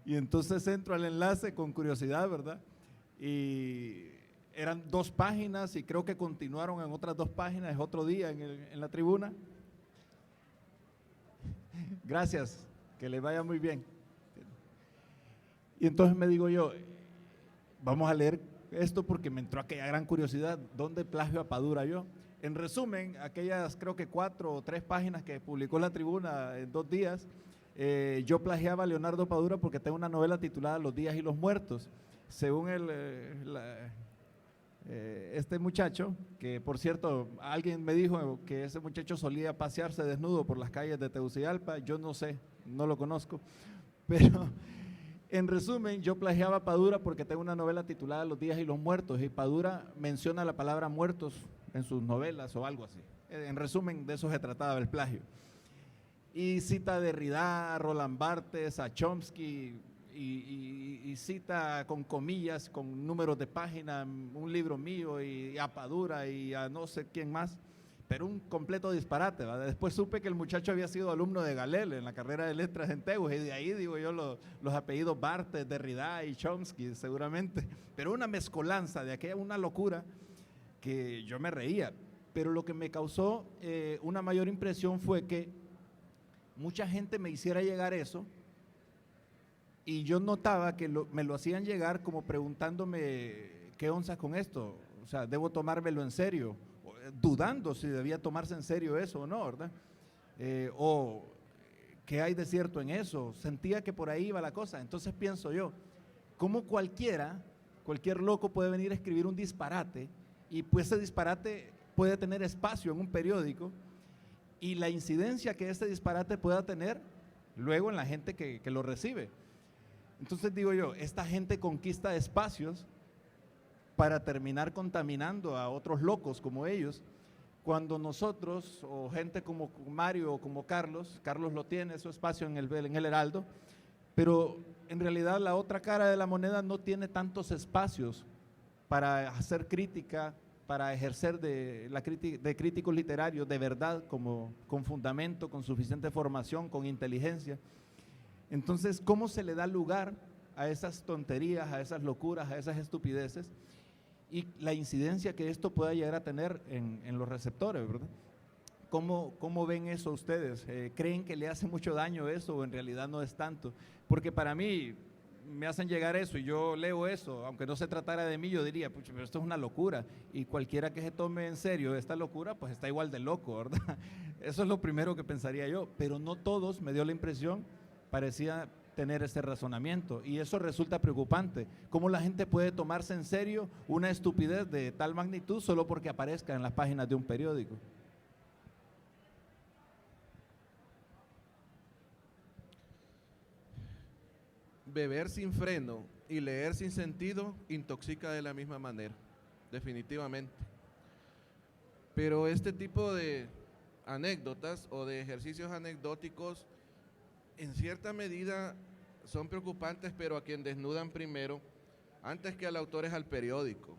Y entonces entro al enlace con curiosidad, ¿verdad? Y eran 2 páginas y creo que continuaron en otras 2 páginas, otro día en La Tribuna. Gracias, que le vaya muy bien. Y entonces me digo yo, vamos a leer esto porque me entró aquella gran curiosidad, ¿dónde plagio a Padura yo? En resumen, aquellas creo que 4 o 3 páginas que publicó La Tribuna en 2 días, yo plagiaba a Leonardo Padura porque tengo una novela titulada Los días y los muertos. Según este muchacho, que por cierto, alguien me dijo que ese muchacho solía pasearse desnudo por las calles de Tegucigalpa, yo no sé, no lo conozco, pero en resumen, yo plagiaba a Padura porque tengo una novela titulada Los días y los muertos, y Padura menciona la palabra muertos en sus novelas o algo así. En resumen, de eso se trataba el plagio. Y cita a Derrida, a Roland Barthes, a Chomsky, y cita con comillas, con números de página, un libro mío, y a Padura y a no sé quién más, pero un completo disparate, ¿verdad? Después supe que el muchacho había sido alumno de Galel en la carrera de letras en Tegus, y de ahí digo yo los apellidos Barthes, Derrida y Chomsky seguramente, pero una mezcolanza de aquella, una locura que yo me reía. Pero lo que me causó una mayor impresión fue que mucha gente me hiciera llegar eso, y yo notaba que me lo hacían llegar como preguntándome qué onzas con esto, o sea, debo tomármelo en serio, dudando si debía tomarse en serio eso o no, ¿verdad? O qué hay de cierto en eso, sentía que por ahí iba la cosa. Entonces pienso yo, ¿cómo cualquier loco puede venir a escribir un disparate, y pues ese disparate puede tener espacio en un periódico, y la incidencia que ese disparate pueda tener luego en la gente que lo recibe? Entonces digo yo, esta gente conquista espacios para terminar contaminando a otros locos como ellos, cuando nosotros, o gente como Mario o como Carlos lo tiene, su espacio en el Heraldo, pero en realidad la otra cara de la moneda no tiene tantos espacios para hacer crítica, para ejercer de críticos literarios de verdad, como con fundamento, con suficiente formación, con inteligencia. Entonces, ¿cómo se le da lugar a esas tonterías, a esas locuras, a esas estupideces, y la incidencia que esto pueda llegar a tener en los receptores, ¿verdad? ¿Cómo ven eso ustedes? ¿Creen que le hace mucho daño eso o en realidad no es tanto? Porque para mí me hacen llegar eso y yo leo eso, aunque no se tratara de mí, yo diría, pucha, pero esto es una locura, y cualquiera que se tome en serio esta locura, pues está igual de loco, ¿verdad? Eso es lo primero que pensaría yo, pero no todos, me dio la impresión, parecía tener ese razonamiento, y eso resulta preocupante. ¿Cómo la gente puede tomarse en serio una estupidez de tal magnitud solo porque aparezca en las páginas de un periódico? Beber sin freno y leer sin sentido intoxica de la misma manera, definitivamente. Pero este tipo de anécdotas o de ejercicios anecdóticos en cierta medida son preocupantes, pero a quien desnudan primero, antes que al autor, es al periódico.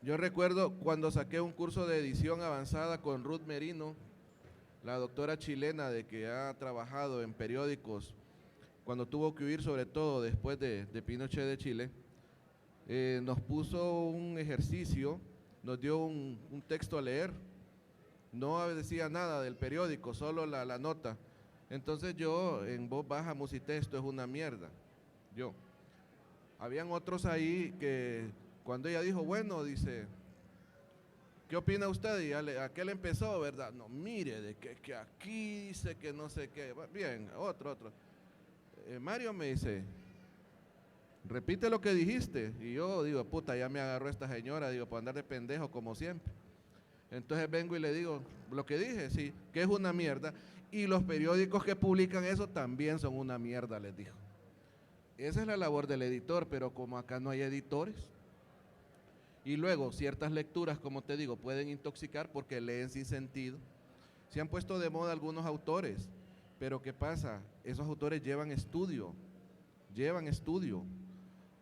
Yo recuerdo cuando saqué un curso de edición avanzada con Ruth Merino, la doctora chilena de que ha trabajado en periódicos cuando tuvo que huir, sobre todo después de Pinochet de Chile, nos puso un ejercicio, nos dio un texto a leer. No decía nada del periódico, solo la nota. Entonces yo en voz baja musité, esto es una mierda. Yo. Habían otros ahí que cuando ella dijo, bueno, dice, ¿qué opina usted? Y aquel empezó, ¿verdad? No, mire, de que aquí dice que no sé qué. Bien, otro. Mario me dice, repite lo que dijiste. Y yo digo, puta, ya me agarró esta señora, digo, por andar de pendejo como siempre. Entonces vengo y le digo, lo que dije, sí, que es una mierda. Y los periódicos que publican eso también son una mierda, les dijo. Esa es la labor del editor, pero como acá no hay editores, y luego ciertas lecturas, como te digo, pueden intoxicar porque leen sin sentido. Se han puesto de moda algunos autores, pero ¿qué pasa? Esos autores llevan estudio.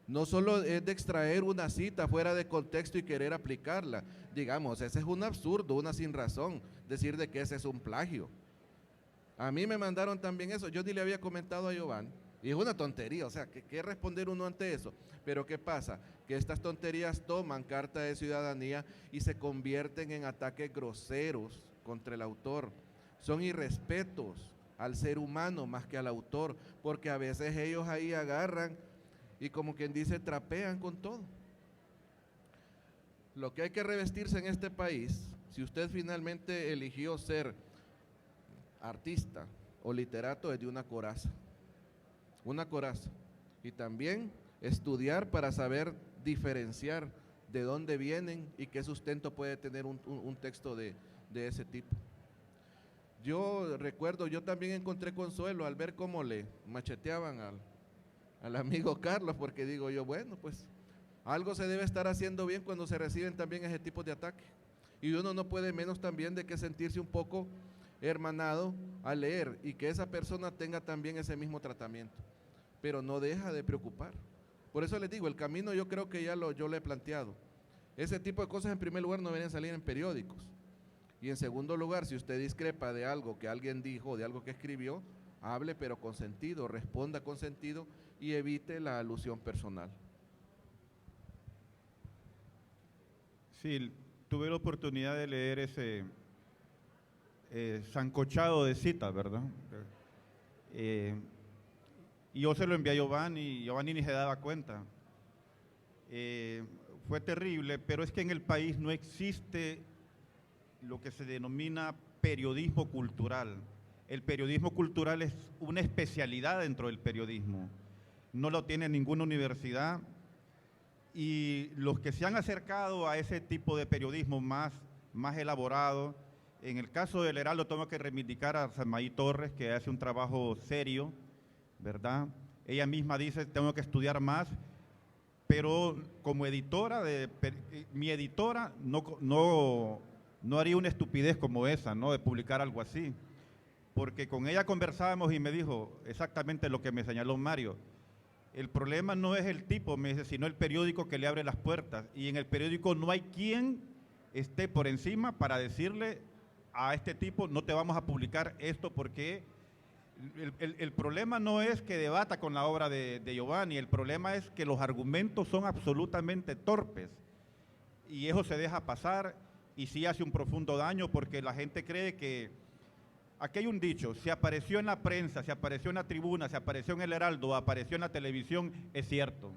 No solo es de extraer una cita fuera de contexto y querer aplicarla. Digamos, ese es un absurdo, una sin razón, decir de que ese es un plagio. A mí me mandaron también eso, yo ni le había comentado a Giovanni, y es una tontería, o sea, ¿qué responder uno ante eso? Pero ¿qué pasa? Que estas tonterías toman carta de ciudadanía y se convierten en ataques groseros contra el autor. Son irrespetos al ser humano más que al autor, porque a veces ellos ahí agarran y como quien dice, trapean con todo. Lo que hay que revestirse en este país, si usted finalmente eligió ser artista o literato, es de una coraza. Y también estudiar para saber diferenciar de dónde vienen y qué sustento puede tener un texto de ese tipo. Yo recuerdo, yo también encontré consuelo al ver cómo le macheteaban al amigo Carlos, porque digo yo, bueno, pues algo se debe estar haciendo bien cuando se reciben también ese tipo de ataque. Y uno no puede menos también de que sentirse un poco hermanado al leer y que esa persona tenga también ese mismo tratamiento, pero no deja de preocupar. Por eso les digo, el camino yo creo que ya yo lo he planteado. Ese tipo de cosas en primer lugar no deben salir en periódicos. Y en segundo lugar, si usted discrepa de algo que alguien dijo, de algo que escribió, hable pero con sentido, responda con sentido y evite la alusión personal. Sí, tuve la oportunidad de leer ese sancochado de citas, ¿verdad? Y yo se lo envié a Giovanni y Giovanni ni se daba cuenta. Fue terrible, pero es que en el país no existe lo que se denomina periodismo cultural. El periodismo cultural es una especialidad dentro del periodismo. No lo tiene ninguna universidad y los que se han acercado a ese tipo de periodismo más elaborado, en el caso del Heraldo tengo que reivindicar a Samaí Torres, que hace un trabajo serio, ¿verdad? Ella misma dice, tengo que estudiar más, pero como editora, mi editora no haría una estupidez como esa, ¿no? De publicar algo así. Porque con ella conversábamos y me dijo exactamente lo que me señaló Mario. El problema no es el tipo, me dice, sino el periódico que le abre las puertas. Y en el periódico no hay quien esté por encima para decirle a este tipo, no te vamos a publicar esto porque el problema no es que debata con la obra de Giovanni, el problema es que los argumentos son absolutamente torpes. Y eso se deja pasar y sí hace un profundo daño porque la gente cree que aquí hay un dicho, si apareció en la prensa, si apareció en la tribuna, si apareció en el Heraldo, apareció en la televisión, es cierto.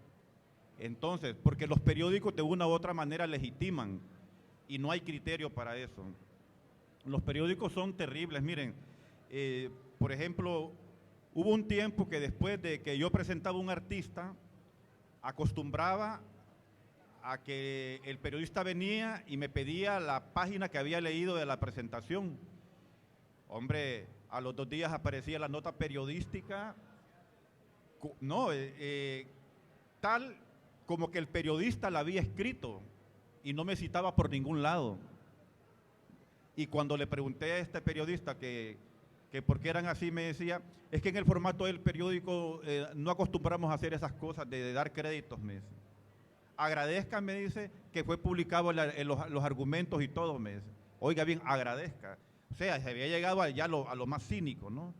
Entonces, porque los periódicos de una u otra manera legitiman y no hay criterio para eso. Los periódicos son terribles, miren, por ejemplo, hubo un tiempo que después de que yo presentaba un artista, acostumbraba a que el periodista venía y me pedía la página que había leído de la presentación. Hombre, a los 2 días aparecía la nota periodística, tal como que el periodista la había escrito y no me citaba por ningún lado. Y cuando le pregunté a este periodista que por qué eran así, me decía, es que en el formato del periódico no acostumbramos a hacer esas cosas de dar créditos, me dice. Agradezca, me dice, que fue publicado los argumentos y todo, me dice. Oiga bien, agradezca. O sea, se había llegado ya a lo más cínico, ¿no?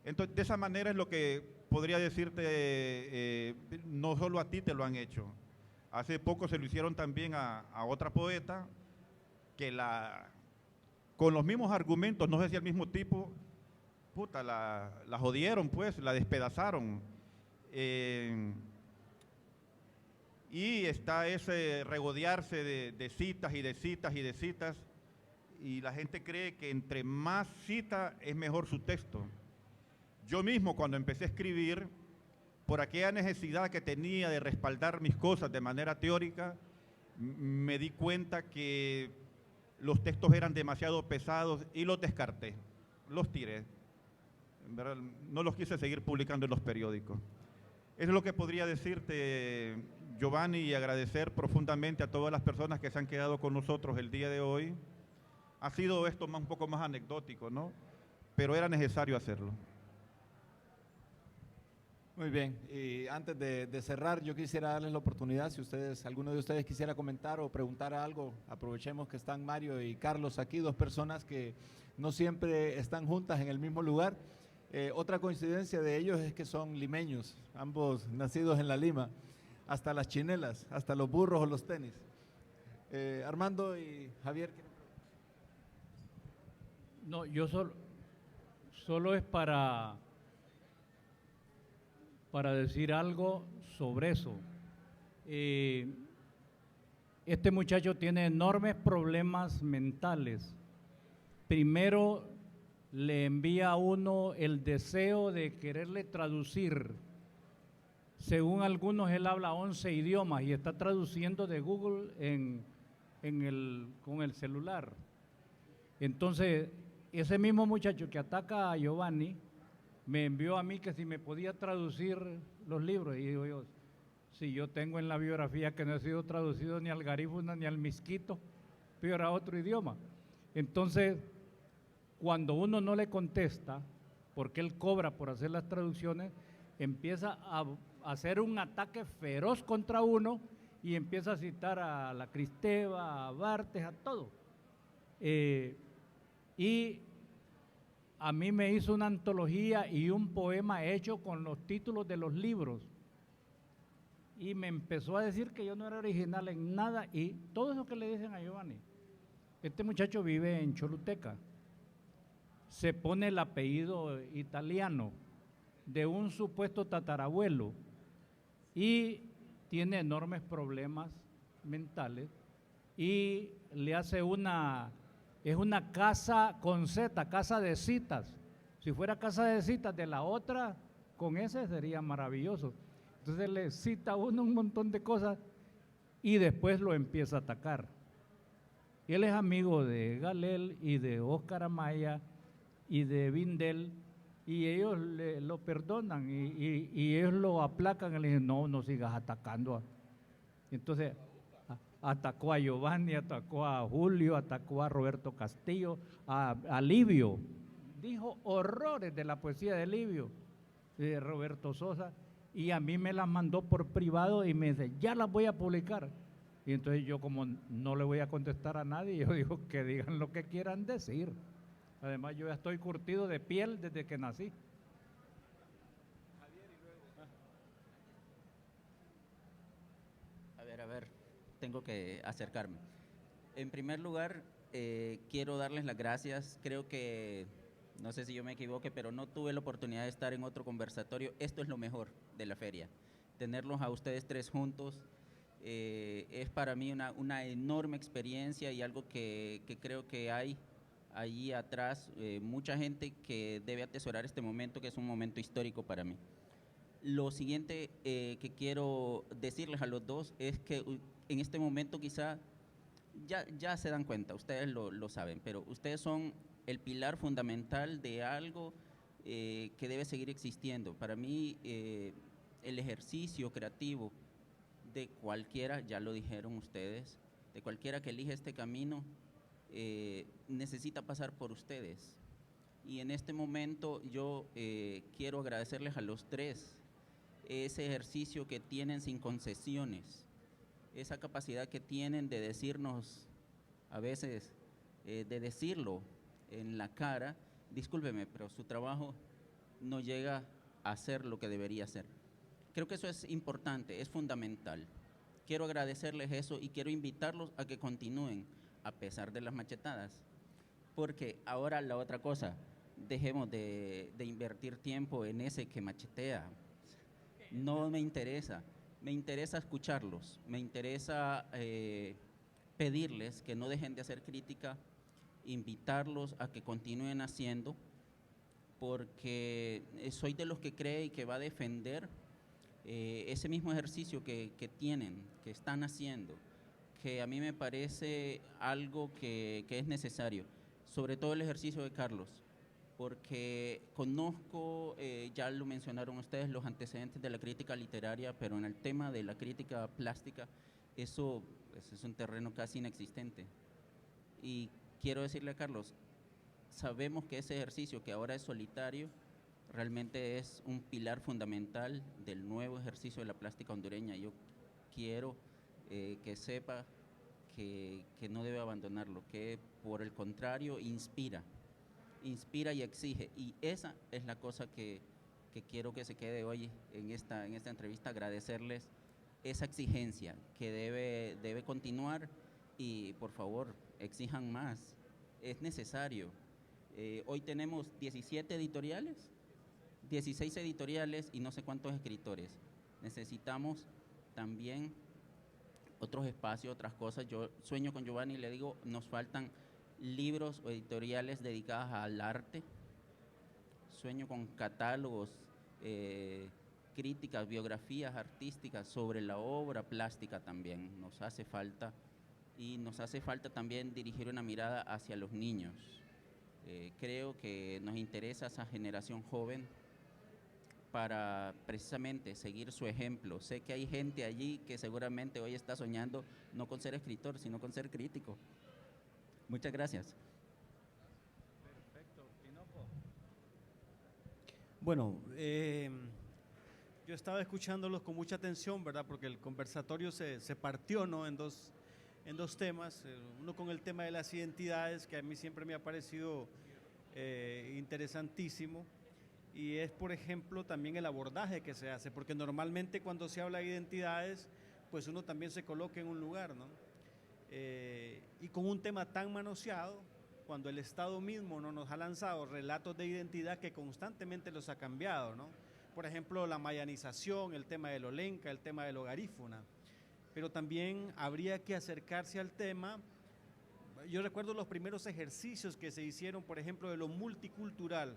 Entonces, de esa manera es lo que podría decirte, no solo a ti te lo han hecho. Hace poco se lo hicieron también a otra poeta que con los mismos argumentos, no sé si al mismo tipo, puta, la jodieron pues, la despedazaron. Y está ese regodearse de citas y de citas y de citas, y la gente cree que entre más cita es mejor su texto. Yo mismo, cuando empecé a escribir, por aquella necesidad que tenía de respaldar mis cosas de manera teórica, me di cuenta que los textos eran demasiado pesados y los descarté, los tiré. En verdad, no los quise seguir publicando en los periódicos. Eso es lo que podría decirte, Giovanni, y agradecer profundamente a todas las personas que se han quedado con nosotros el día de hoy. Ha sido esto un poco más anecdótico, ¿no? Pero era necesario hacerlo. Muy bien, y antes de cerrar, yo quisiera darles la oportunidad, si alguno de ustedes quisiera comentar o preguntar algo, aprovechemos que están Mario y Carlos aquí, dos personas que no siempre están juntas en el mismo lugar. Otra coincidencia de ellos es que son limeños, ambos nacidos en La Lima, hasta las chinelas, hasta los burros o los tenis. Armando y Javier. No, yo solo es para decir algo sobre eso. Este muchacho tiene enormes problemas mentales. Primero le envía a uno el deseo de quererle traducir. Según algunos, él habla 11 idiomas y está traduciendo de Google con el celular. Entonces, ese mismo muchacho que ataca a Giovanni me envió a mí que si me podía traducir los libros. Y digo yo, si yo tengo en la biografía que no he sido traducido ni al garífuna ni al misquito, peor a otro idioma. Entonces, cuando uno no le contesta, porque él cobra por hacer las traducciones, empieza a hacer un ataque feroz contra uno y empieza a citar a la Cristeva, a Barthes, a todo. Y a mí me hizo una antología y un poema hecho con los títulos de los libros. Y me empezó a decir que yo no era original en nada y todo eso que le dicen a Giovanni. Este muchacho vive en Choluteca. Se pone el apellido italiano de un supuesto tatarabuelo y tiene enormes problemas mentales y le hace es una casa con Z, casa de citas. Si fuera casa de citas de la otra, con ese sería maravilloso. Entonces le cita a uno un montón de cosas y después lo empieza a atacar. Él es amigo de Galel y de Óscar Amaya y de Vindel, y ellos lo perdonan y ellos lo aplacan y le dicen, no sigas atacando. Entonces atacó a Giovanni, atacó a Julio, atacó a Roberto Castillo, a Livio, dijo horrores de la poesía de Livio, de Roberto Sosa, y a mí me las mandó por privado y me dice, ya las voy a publicar. Y entonces yo, como no le voy a contestar a nadie, yo digo que digan lo que quieran decir. Además, yo ya estoy curtido de piel desde que nací. A ver, tengo que acercarme. En primer lugar, quiero darles las gracias. Creo que, no sé si yo me equivoque, pero no tuve la oportunidad de estar en otro conversatorio. Esto es lo mejor de la feria. Tenerlos a ustedes tres juntos es para mí una enorme experiencia y algo que creo que hay allí atrás, mucha gente que debe atesorar este momento, que es un momento histórico para mí. Lo siguiente que quiero decirles a los dos es que en este momento quizá ya se dan cuenta, ustedes lo saben, pero ustedes son el pilar fundamental de algo que debe seguir existiendo. Para mí, el ejercicio creativo de cualquiera, ya lo dijeron ustedes, de cualquiera que elija este camino, necesita pasar por ustedes. Y en este momento yo quiero agradecerles a los tres ese ejercicio que tienen sin concesiones, esa capacidad que tienen de decirnos a veces, de decirlo en la cara, discúlpeme, pero su trabajo no llega a ser lo que debería ser. Creo que eso es importante, es fundamental. Quiero agradecerles eso y quiero invitarlos a que continúen a pesar de las machetadas, porque ahora la otra cosa, dejemos de invertir tiempo en ese que machetea, no me interesa. me interesa escucharlos, me interesa pedirles que no dejen de hacer crítica, invitarlos a que continúen haciendo, porque soy de los que cree y que va a defender ese mismo ejercicio que tienen, que están haciendo, que a mí me parece algo que es necesario, sobre todo el ejercicio de Carlos, porque conozco, ya lo mencionaron ustedes, los antecedentes de la crítica literaria, pero en el tema de la crítica plástica, eso es un terreno casi inexistente. Y quiero decirle a Carlos, sabemos que ese ejercicio que ahora es solitario, realmente es un pilar fundamental del nuevo ejercicio de la plástica hondureña. Yo quiero que sepa que no debe abandonarlo, que por el contrario inspira y exige, y esa es la cosa que quiero que se quede hoy en esta entrevista, agradecerles esa exigencia que debe continuar, y por favor exijan más, es necesario. Hoy tenemos 17 editoriales, 16 editoriales y no sé cuántos escritores. Necesitamos también otros espacios, otras cosas. Yo sueño con Giovanni y le digo, nos faltan libros o editoriales dedicadas al arte. Sueño con catálogos, críticas, biografías artísticas sobre la obra plástica también. Nos hace falta, y nos hace falta también dirigir una mirada hacia los niños. Creo que nos interesa esa generación joven para precisamente seguir su ejemplo. Sé que hay gente allí que seguramente hoy está soñando no con ser escritor, sino con ser crítico. Muchas gracias. Perfecto, Tinoco. Bueno, yo estaba escuchándolos con mucha atención, ¿verdad? Porque el conversatorio se partió, ¿no?, en dos temas. Uno con el tema de las identidades, que a mí siempre me ha parecido interesantísimo, y es, por ejemplo, también el abordaje que se hace, porque normalmente cuando se habla de identidades, pues uno también se coloca en un lugar, ¿no? Y con un tema tan manoseado, cuando el Estado mismo no nos ha lanzado relatos de identidad que constantemente los ha cambiado, ¿no? Por ejemplo, la mayanización, el tema del Olenca, el tema del Hogarífuna. Pero también habría que acercarse al tema. Yo recuerdo los primeros ejercicios que se hicieron, por ejemplo, de lo multicultural,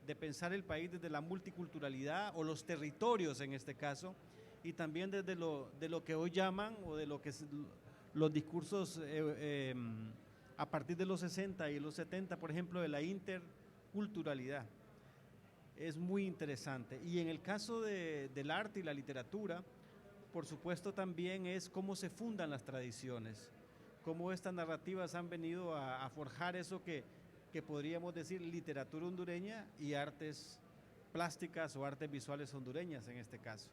de pensar el país desde la multiculturalidad, o los territorios en este caso, y también desde de lo que hoy llaman, o de lo que los discursos a partir de los 60 y los 70, por ejemplo, de la interculturalidad. Es muy interesante. Y en el caso del arte y la literatura, por supuesto, también es cómo se fundan las tradiciones, cómo estas narrativas han venido a forjar eso que podríamos decir literatura hondureña y artes plásticas o artes visuales hondureñas en este caso.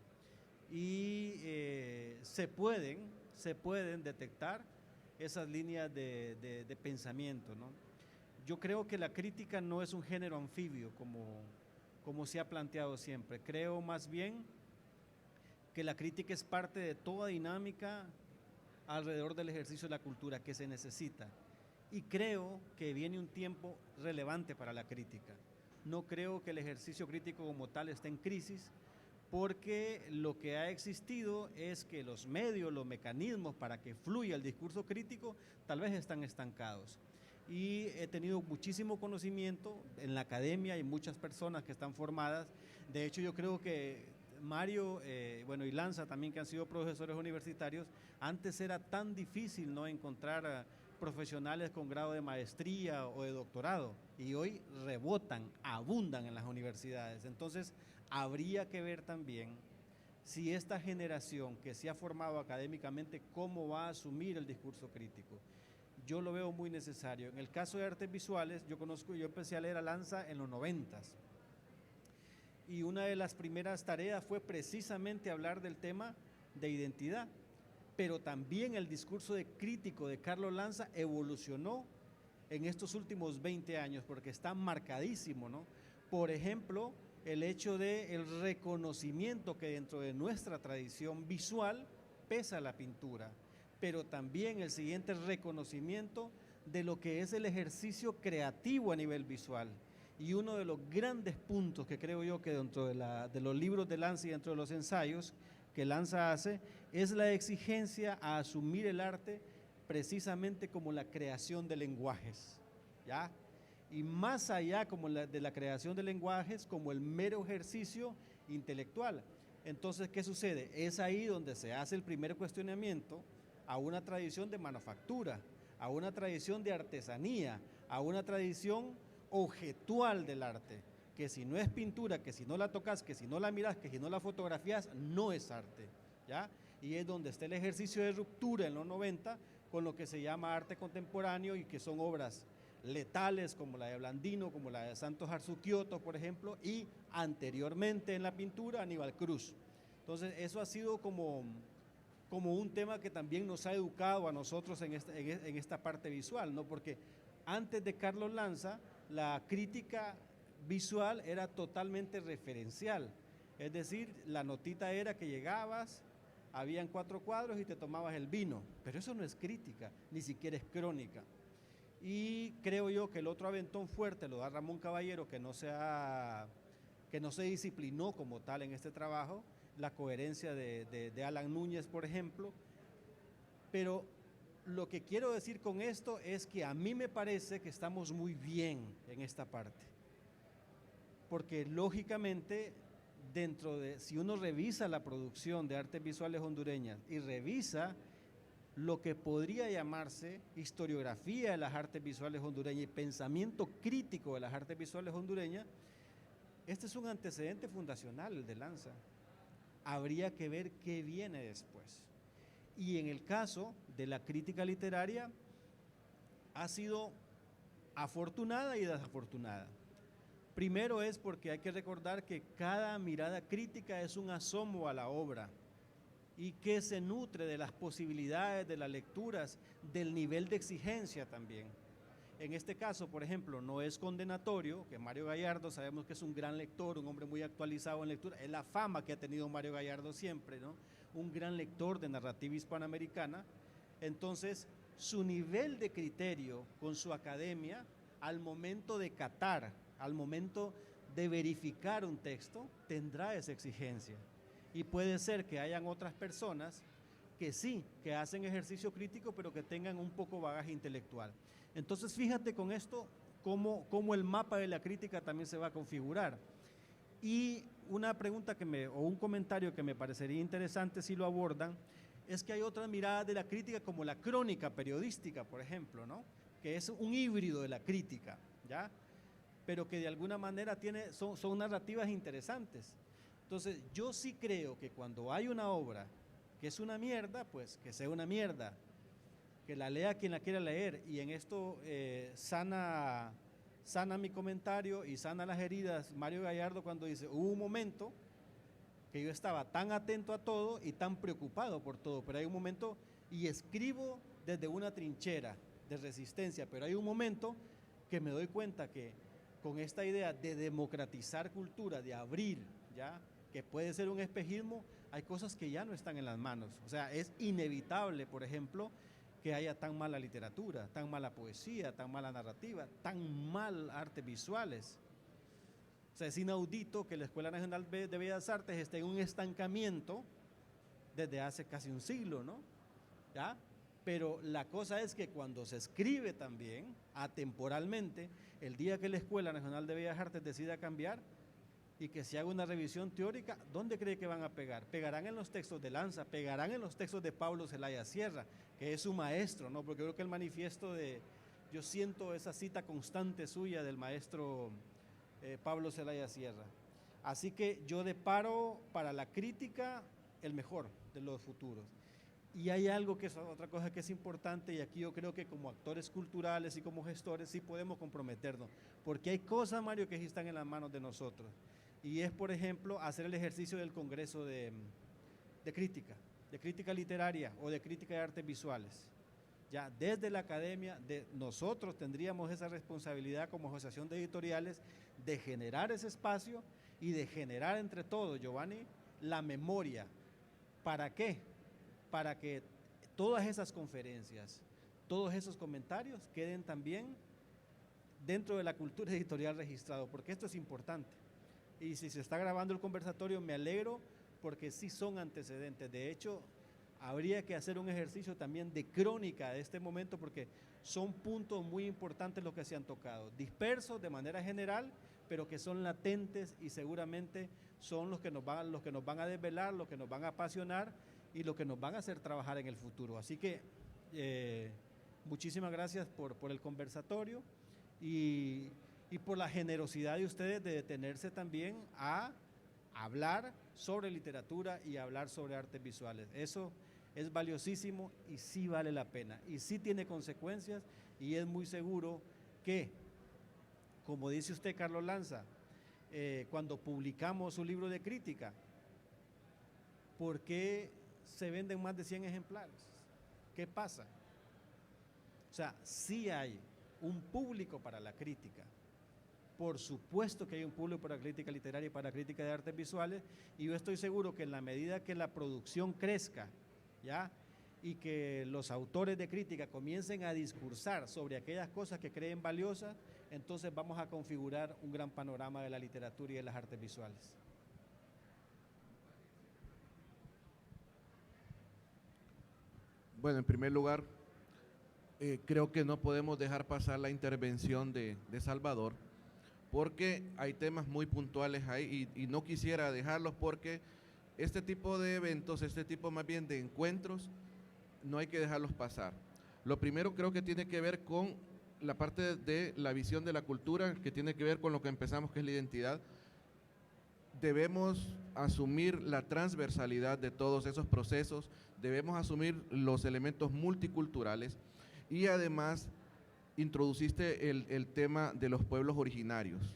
Y se pueden detectar esas líneas de pensamiento, ¿no? Yo creo que la crítica no es un género anfibio como se ha planteado siempre. Creo más bien que la crítica es parte de toda dinámica alrededor del ejercicio de la cultura que se necesita. Y creo que viene un tiempo relevante para la crítica. No creo que el ejercicio crítico como tal esté en crisis, porque lo que ha existido es que los medios, los mecanismos para que fluya el discurso crítico tal vez están estancados. Y he tenido muchísimo conocimiento en la academia, hay muchas personas que están formadas. De hecho, yo creo que Mario, y Lanza también, que han sido profesores universitarios, antes era tan difícil no encontrar profesionales con grado de maestría o de doctorado, y hoy rebotan, abundan en las universidades. Entonces, habría que ver también si esta generación que se ha formado académicamente, cómo va a asumir el discurso crítico. Yo lo veo muy necesario. En el caso de artes visuales, yo empecé a leer a Lanza en los 90s, y una de las primeras tareas fue precisamente hablar del tema de identidad, pero también el discurso crítico de Carlos Lanza evolucionó en estos últimos 20 años, porque está marcadísimo, ¿no? Por ejemplo, el hecho del reconocimiento que dentro de nuestra tradición visual pesa la pintura, pero también el siguiente reconocimiento de lo que es el ejercicio creativo a nivel visual. Y uno de los grandes puntos que creo yo que dentro de los libros de Lanza y dentro de los ensayos, que Lanza hace es la exigencia a asumir el arte precisamente como la creación de lenguajes, ¿ya? Y más allá de la creación de lenguajes, como el mero ejercicio intelectual. Entonces, ¿qué sucede? Es ahí donde se hace el primer cuestionamiento a una tradición de manufactura, a una tradición de artesanía, a una tradición objetual del arte, que si no es pintura, que si no la tocas, que si no la miras, que si no la fotografías, no es arte, ¿ya? Y es donde está el ejercicio de ruptura en los 90 con lo que se llama arte contemporáneo, y que son obras letales como la de Blandino, como la de Santos Arzukioto, por ejemplo, y anteriormente en la pintura Aníbal Cruz. Entonces eso ha sido como un tema que también nos ha educado a nosotros en esta parte visual, ¿no? Porque antes de Carlos Lanza, la crítica visual era totalmente referencial, es decir, la notita era que llegabas, habían 4 cuadros y te tomabas el vino, pero eso no es crítica, ni siquiera es crónica. Y creo yo que el otro aventón fuerte lo da Ramón Caballero, que no se disciplinó como tal en este trabajo, la coherencia de Alan Núñez, por ejemplo. Pero lo que quiero decir con esto es que a mí me parece que estamos muy bien en esta parte, porque lógicamente si uno revisa la producción de artes visuales hondureñas y revisa lo que podría llamarse historiografía de las artes visuales hondureñas y pensamiento crítico de las artes visuales hondureñas, este es un antecedente fundacional, el de Lanza. Habría que ver qué viene después. Y en el caso de la crítica literaria, ha sido afortunada y desafortunada. Primero es porque hay que recordar que cada mirada crítica es un asomo a la obra, y que se nutre de las posibilidades de las lecturas, del nivel de exigencia también. En este caso, por ejemplo, no es condenatorio que Mario Gallardo, sabemos que es un gran lector, un hombre muy actualizado en lectura, es la fama que ha tenido Mario Gallardo siempre, ¿no? Un gran lector de narrativa hispanoamericana. Entonces, su nivel de criterio con su academia, al momento de catar, al momento de verificar un texto, tendrá esa exigencia. Y puede ser que hayan otras personas que sí, que hacen ejercicio crítico, pero que tengan un poco bagaje intelectual. Entonces, fíjate con esto cómo el mapa de la crítica también se va a configurar. Y una pregunta o un comentario que me parecería interesante si lo abordan, es que hay otras miradas de la crítica, como la crónica periodística, por ejemplo, ¿no? Que es un híbrido de la crítica, ¿ya? Pero que de alguna manera son narrativas interesantes. Entonces, yo sí creo que cuando hay una obra que es una mierda, pues que sea una mierda, que la lea quien la quiera leer, y en esto sana mi comentario y sana las heridas Mario Gallardo cuando dice, hubo un momento que yo estaba tan atento a todo y tan preocupado por todo, pero hay un momento, y escribo desde una trinchera de resistencia, pero hay un momento que me doy cuenta que con esta idea de democratizar cultura, de abrir, ¿ya?, que puede ser un espejismo, hay cosas que ya no están en las manos. O sea, es inevitable, por ejemplo, que haya tan mala literatura, tan mala poesía, tan mala narrativa, tan mal artes visuales. O sea, es inaudito que la Escuela Nacional de Bellas Artes esté en un estancamiento desde hace casi un siglo, ¿no? ¿Ya? Pero la cosa es que cuando se escribe también, atemporalmente, el día que la Escuela Nacional de Bellas Artes decida cambiar y que se haga una revisión teórica, ¿dónde cree que van a pegar? Pegarán en los textos de Lanza, pegarán en los textos de Pablo Zelaya Sierra, que es su maestro, ¿no? Porque creo que el manifiesto yo siento esa cita constante suya del maestro Pablo Zelaya Sierra. Así que yo deparo para la crítica el mejor de los futuros. Y hay algo que es otra cosa que es importante, y aquí yo creo que como actores culturales y como gestores sí podemos comprometernos, porque hay cosas, Mario, que sí están en las manos de nosotros. Y es, por ejemplo, hacer el ejercicio del Congreso de crítica literaria o de crítica de artes visuales. Ya desde la academia, nosotros tendríamos esa responsabilidad como asociación de editoriales de generar ese espacio y de generar entre todos, Giovanni, la memoria. ¿Para qué? Para que todas esas conferencias, todos esos comentarios queden también dentro de la cultura editorial registrado, porque esto es importante. Y si se está grabando el conversatorio, me alegro, porque sí son antecedentes. De hecho, habría que hacer un ejercicio también de crónica de este momento, porque son puntos muy importantes los que se han tocado, dispersos de manera general, pero que son latentes y seguramente son los que nos van a desvelar, los que nos van a apasionar y los que nos van a hacer trabajar en el futuro. Así que muchísimas gracias por el conversatorio y por la generosidad de ustedes de detenerse también a hablar sobre literatura y hablar sobre artes visuales. Eso es valiosísimo y sí vale la pena y sí tiene consecuencias, y es muy seguro que, como dice usted, Carlos Lanza, cuando publicamos su libro de crítica, ¿por qué se venden más de 100 ejemplares? ¿Qué pasa? O sea, sí hay un público para la crítica. Por supuesto que hay un público para la crítica literaria y para la crítica de artes visuales, y yo estoy seguro que en la medida que la producción crezca, ¿ya?, y que los autores de crítica comiencen a discursar sobre aquellas cosas que creen valiosas, entonces vamos a configurar un gran panorama de la literatura y de las artes visuales. Bueno, en primer lugar, creo que no podemos dejar pasar la intervención de Salvador, porque hay temas muy puntuales ahí y no quisiera dejarlos, porque este tipo de eventos, este tipo más bien de encuentros, no hay que dejarlos pasar. Lo primero creo que tiene que ver con la parte de la visión de la cultura, que tiene que ver con lo que empezamos, que es la identidad. Debemos asumir la transversalidad de todos esos procesos, debemos asumir los elementos multiculturales, y además introduciste el tema de los pueblos originarios.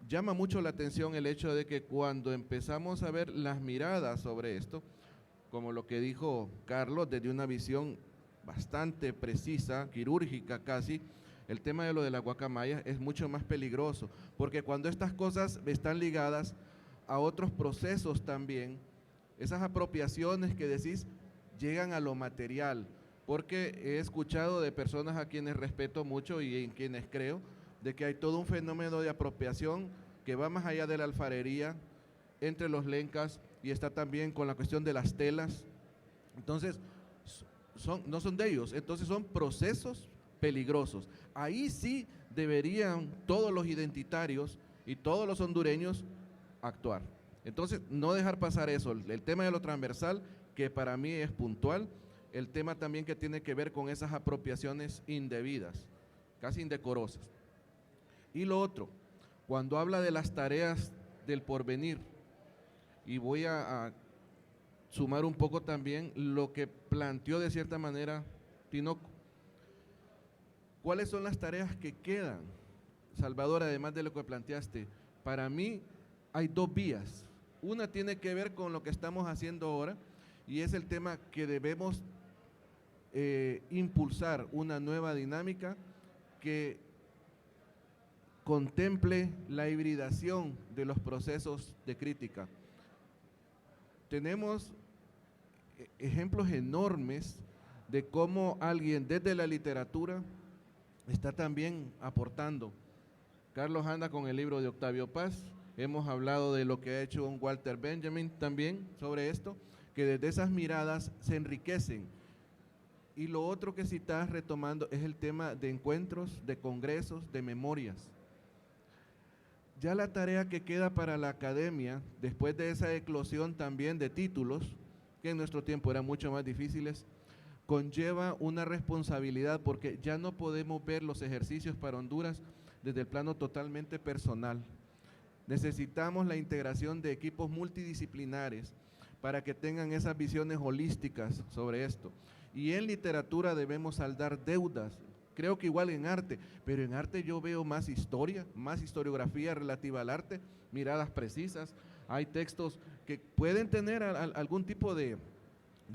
Llama mucho la atención el hecho de que cuando empezamos a ver las miradas sobre esto, como lo que dijo Carlos, desde una visión bastante precisa, quirúrgica casi, el tema de lo de la guacamaya es mucho más peligroso, porque cuando estas cosas están ligadas a otros procesos también, esas apropiaciones que decís llegan a lo material, porque he escuchado de personas a quienes respeto mucho y en quienes creo, de que hay todo un fenómeno de apropiación que va más allá de la alfarería entre los lencas, y está también con la cuestión de las telas. Entonces, no son de ellos, entonces son procesos peligrosos. Ahí sí deberían todos los identitarios y todos los hondureños actuar. Entonces, no dejar pasar eso, el tema de lo transversal, que para mí es puntual, el tema también que tiene que ver con esas apropiaciones indebidas, casi indecorosas. Y lo otro, cuando habla de las tareas del porvenir, y voy a sumar un poco también lo que planteó de cierta manera Tinoco. ¿Cuáles son las tareas que quedan, Salvador, además de lo que planteaste? Para mí hay dos vías. Una tiene que ver con lo que estamos haciendo ahora, y es el tema que debemos impulsar una nueva dinámica que contemple la hibridación de los procesos de crítica. Tenemos ejemplos enormes de cómo alguien desde la literatura está también aportando. Carlos anda con el libro de Octavio Paz, hemos hablado de lo que ha hecho un Walter Benjamin también sobre esto, que desde esas miradas se enriquecen. Y lo otro que sí estás retomando es el tema de encuentros, de congresos, de memorias. Ya la tarea que queda para la academia, después de esa eclosión también de títulos, que en nuestro tiempo eran mucho más difíciles, conlleva una responsabilidad, porque ya no podemos ver los ejercicios para Honduras desde el plano totalmente personal. Necesitamos la integración de equipos multidisciplinares para que tengan esas visiones holísticas sobre esto. Y en literatura debemos saldar deudas. Creo que igual en arte, pero en arte yo veo más historia, más historiografía relativa al arte, miradas precisas. Hay textos que pueden tener algún tipo de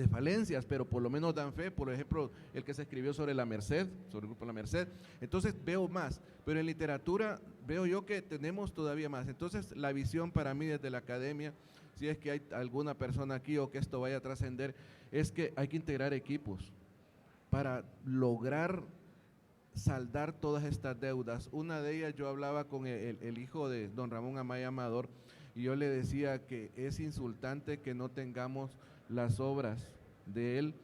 falencias, pero por lo menos dan fe. Por ejemplo, el que se escribió sobre la Merced, sobre el grupo La Merced. Entonces veo más, pero en literatura veo yo que tenemos todavía más. Entonces la visión para mí desde la academia, si es que hay alguna persona aquí o que esto vaya a trascender, es que hay que integrar equipos para lograr saldar todas estas deudas. Una de ellas, yo hablaba con el hijo de don Ramón Amaya Amador, y yo le decía que es insultante que no tengamos las obras de él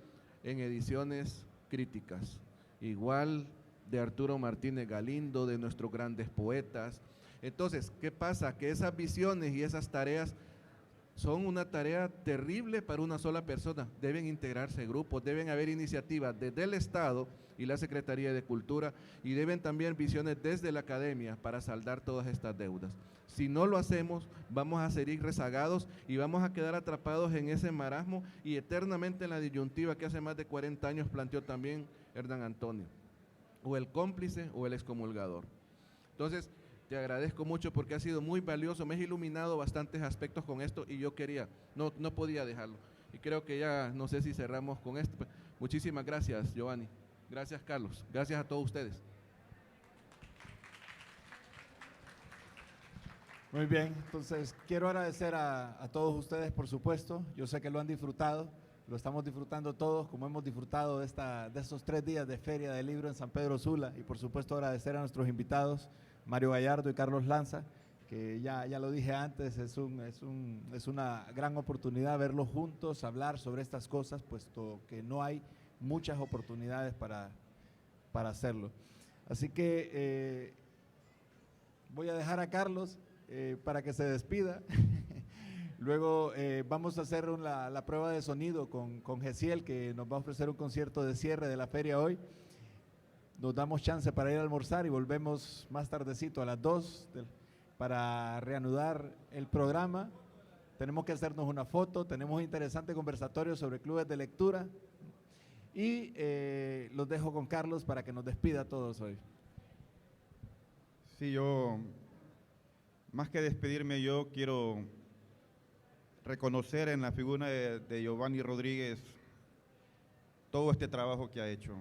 en ediciones críticas, igual de Arturo Martínez Galindo, de nuestros grandes poetas. Entonces, ¿qué pasa? Que esas visiones y esas tareas son una tarea terrible para una sola persona. Deben integrarse grupos, deben haber iniciativas desde el Estado y la Secretaría de Cultura, y deben también visiones desde la academia para saldar todas estas deudas. Si no lo hacemos, vamos a seguir rezagados y vamos a quedar atrapados en ese marasmo y eternamente en la disyuntiva que hace más de 40 años planteó también Hernán Antonio, o el cómplice o el excomulgador. Entonces, te agradezco mucho porque ha sido muy valioso, me has iluminado bastantes aspectos con esto y yo quería, no podía dejarlo. Y creo que ya, no sé si cerramos con esto. Muchísimas gracias, Giovanni. Gracias, Carlos. Gracias a todos ustedes. Muy bien, entonces quiero agradecer a todos ustedes, por supuesto. Yo sé que lo han disfrutado, lo estamos disfrutando todos, como hemos disfrutado de estos 3 días de Feria del Libro en San Pedro Sula. Y por supuesto agradecer a nuestros invitados, Mario Gallardo y Carlos Lanza, que ya lo dije antes, es una gran oportunidad verlos juntos, hablar sobre estas cosas, puesto que no hay muchas oportunidades para hacerlo. Así que voy a dejar a Carlos para que se despida. Luego vamos a hacer la prueba de sonido con Gesiel, que nos va a ofrecer un concierto de cierre de la feria hoy. Nos damos chance para ir a almorzar y volvemos más tardecito a las 2 para reanudar el programa. Tenemos que hacernos una foto, tenemos un interesante conversatorio sobre clubes de lectura y los dejo con Carlos para que nos despida a todos hoy. Sí, yo, más que despedirme, yo quiero reconocer en la figura de Giovanni Rodríguez todo este trabajo que ha hecho.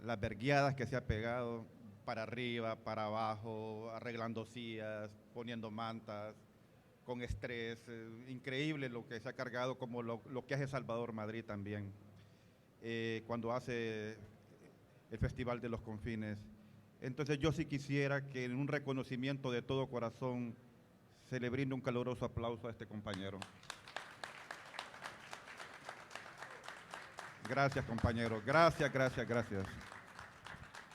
Las vergueadas que se ha pegado para arriba, para abajo, arreglando sillas, poniendo mantas, con estrés. Increíble lo que se ha cargado, como lo que hace Salvador Madrid también, cuando hace el Festival de los Confines. Entonces yo sí quisiera que en un reconocimiento de todo corazón se le brinde un caluroso aplauso a este compañero. Gracias, compañero. Gracias.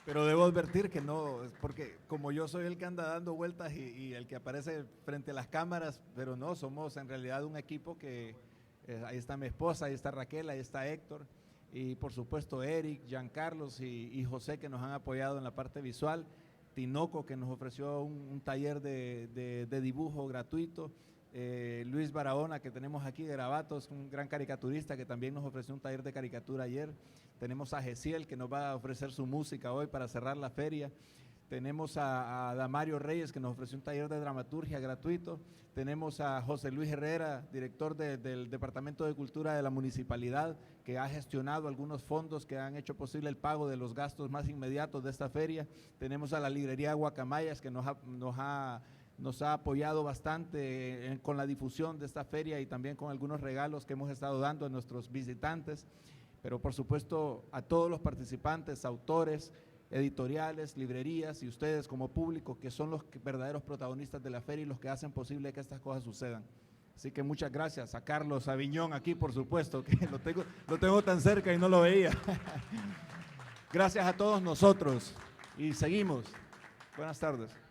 Pero debo advertir que no, porque como yo soy el que anda dando vueltas y el que aparece frente a las cámaras, pero no, somos en realidad un equipo que, ahí está mi esposa, ahí está Raquel, ahí está Héctor, y por supuesto Eric, Giancarlos y José, que nos han apoyado en la parte visual, Tinoco, que nos ofreció un taller de dibujo gratuito, Luis Barahona, que tenemos aquí de Garabatos, un gran caricaturista que también nos ofreció un taller de caricatura ayer. Tenemos a Gesiel, que nos va a ofrecer su música hoy para cerrar la feria. Tenemos a Damario Reyes, que nos ofreció un taller de dramaturgia gratuito. Tenemos a José Luis Herrera, director del Departamento de Cultura de la Municipalidad, que ha gestionado algunos fondos que han hecho posible el pago de los gastos más inmediatos de esta feria. Tenemos a la librería Guacamayas, que nos ha apoyado bastante con la difusión de esta feria y también con algunos regalos que hemos estado dando a nuestros visitantes. Pero por supuesto a todos los participantes, autores, editoriales, librerías y ustedes como público, que son los verdaderos protagonistas de la feria y los que hacen posible que estas cosas sucedan. Así que muchas gracias a Carlos Aviñón aquí, por supuesto, que lo tengo tan cerca y no lo veía. Gracias a todos nosotros y seguimos. Buenas tardes.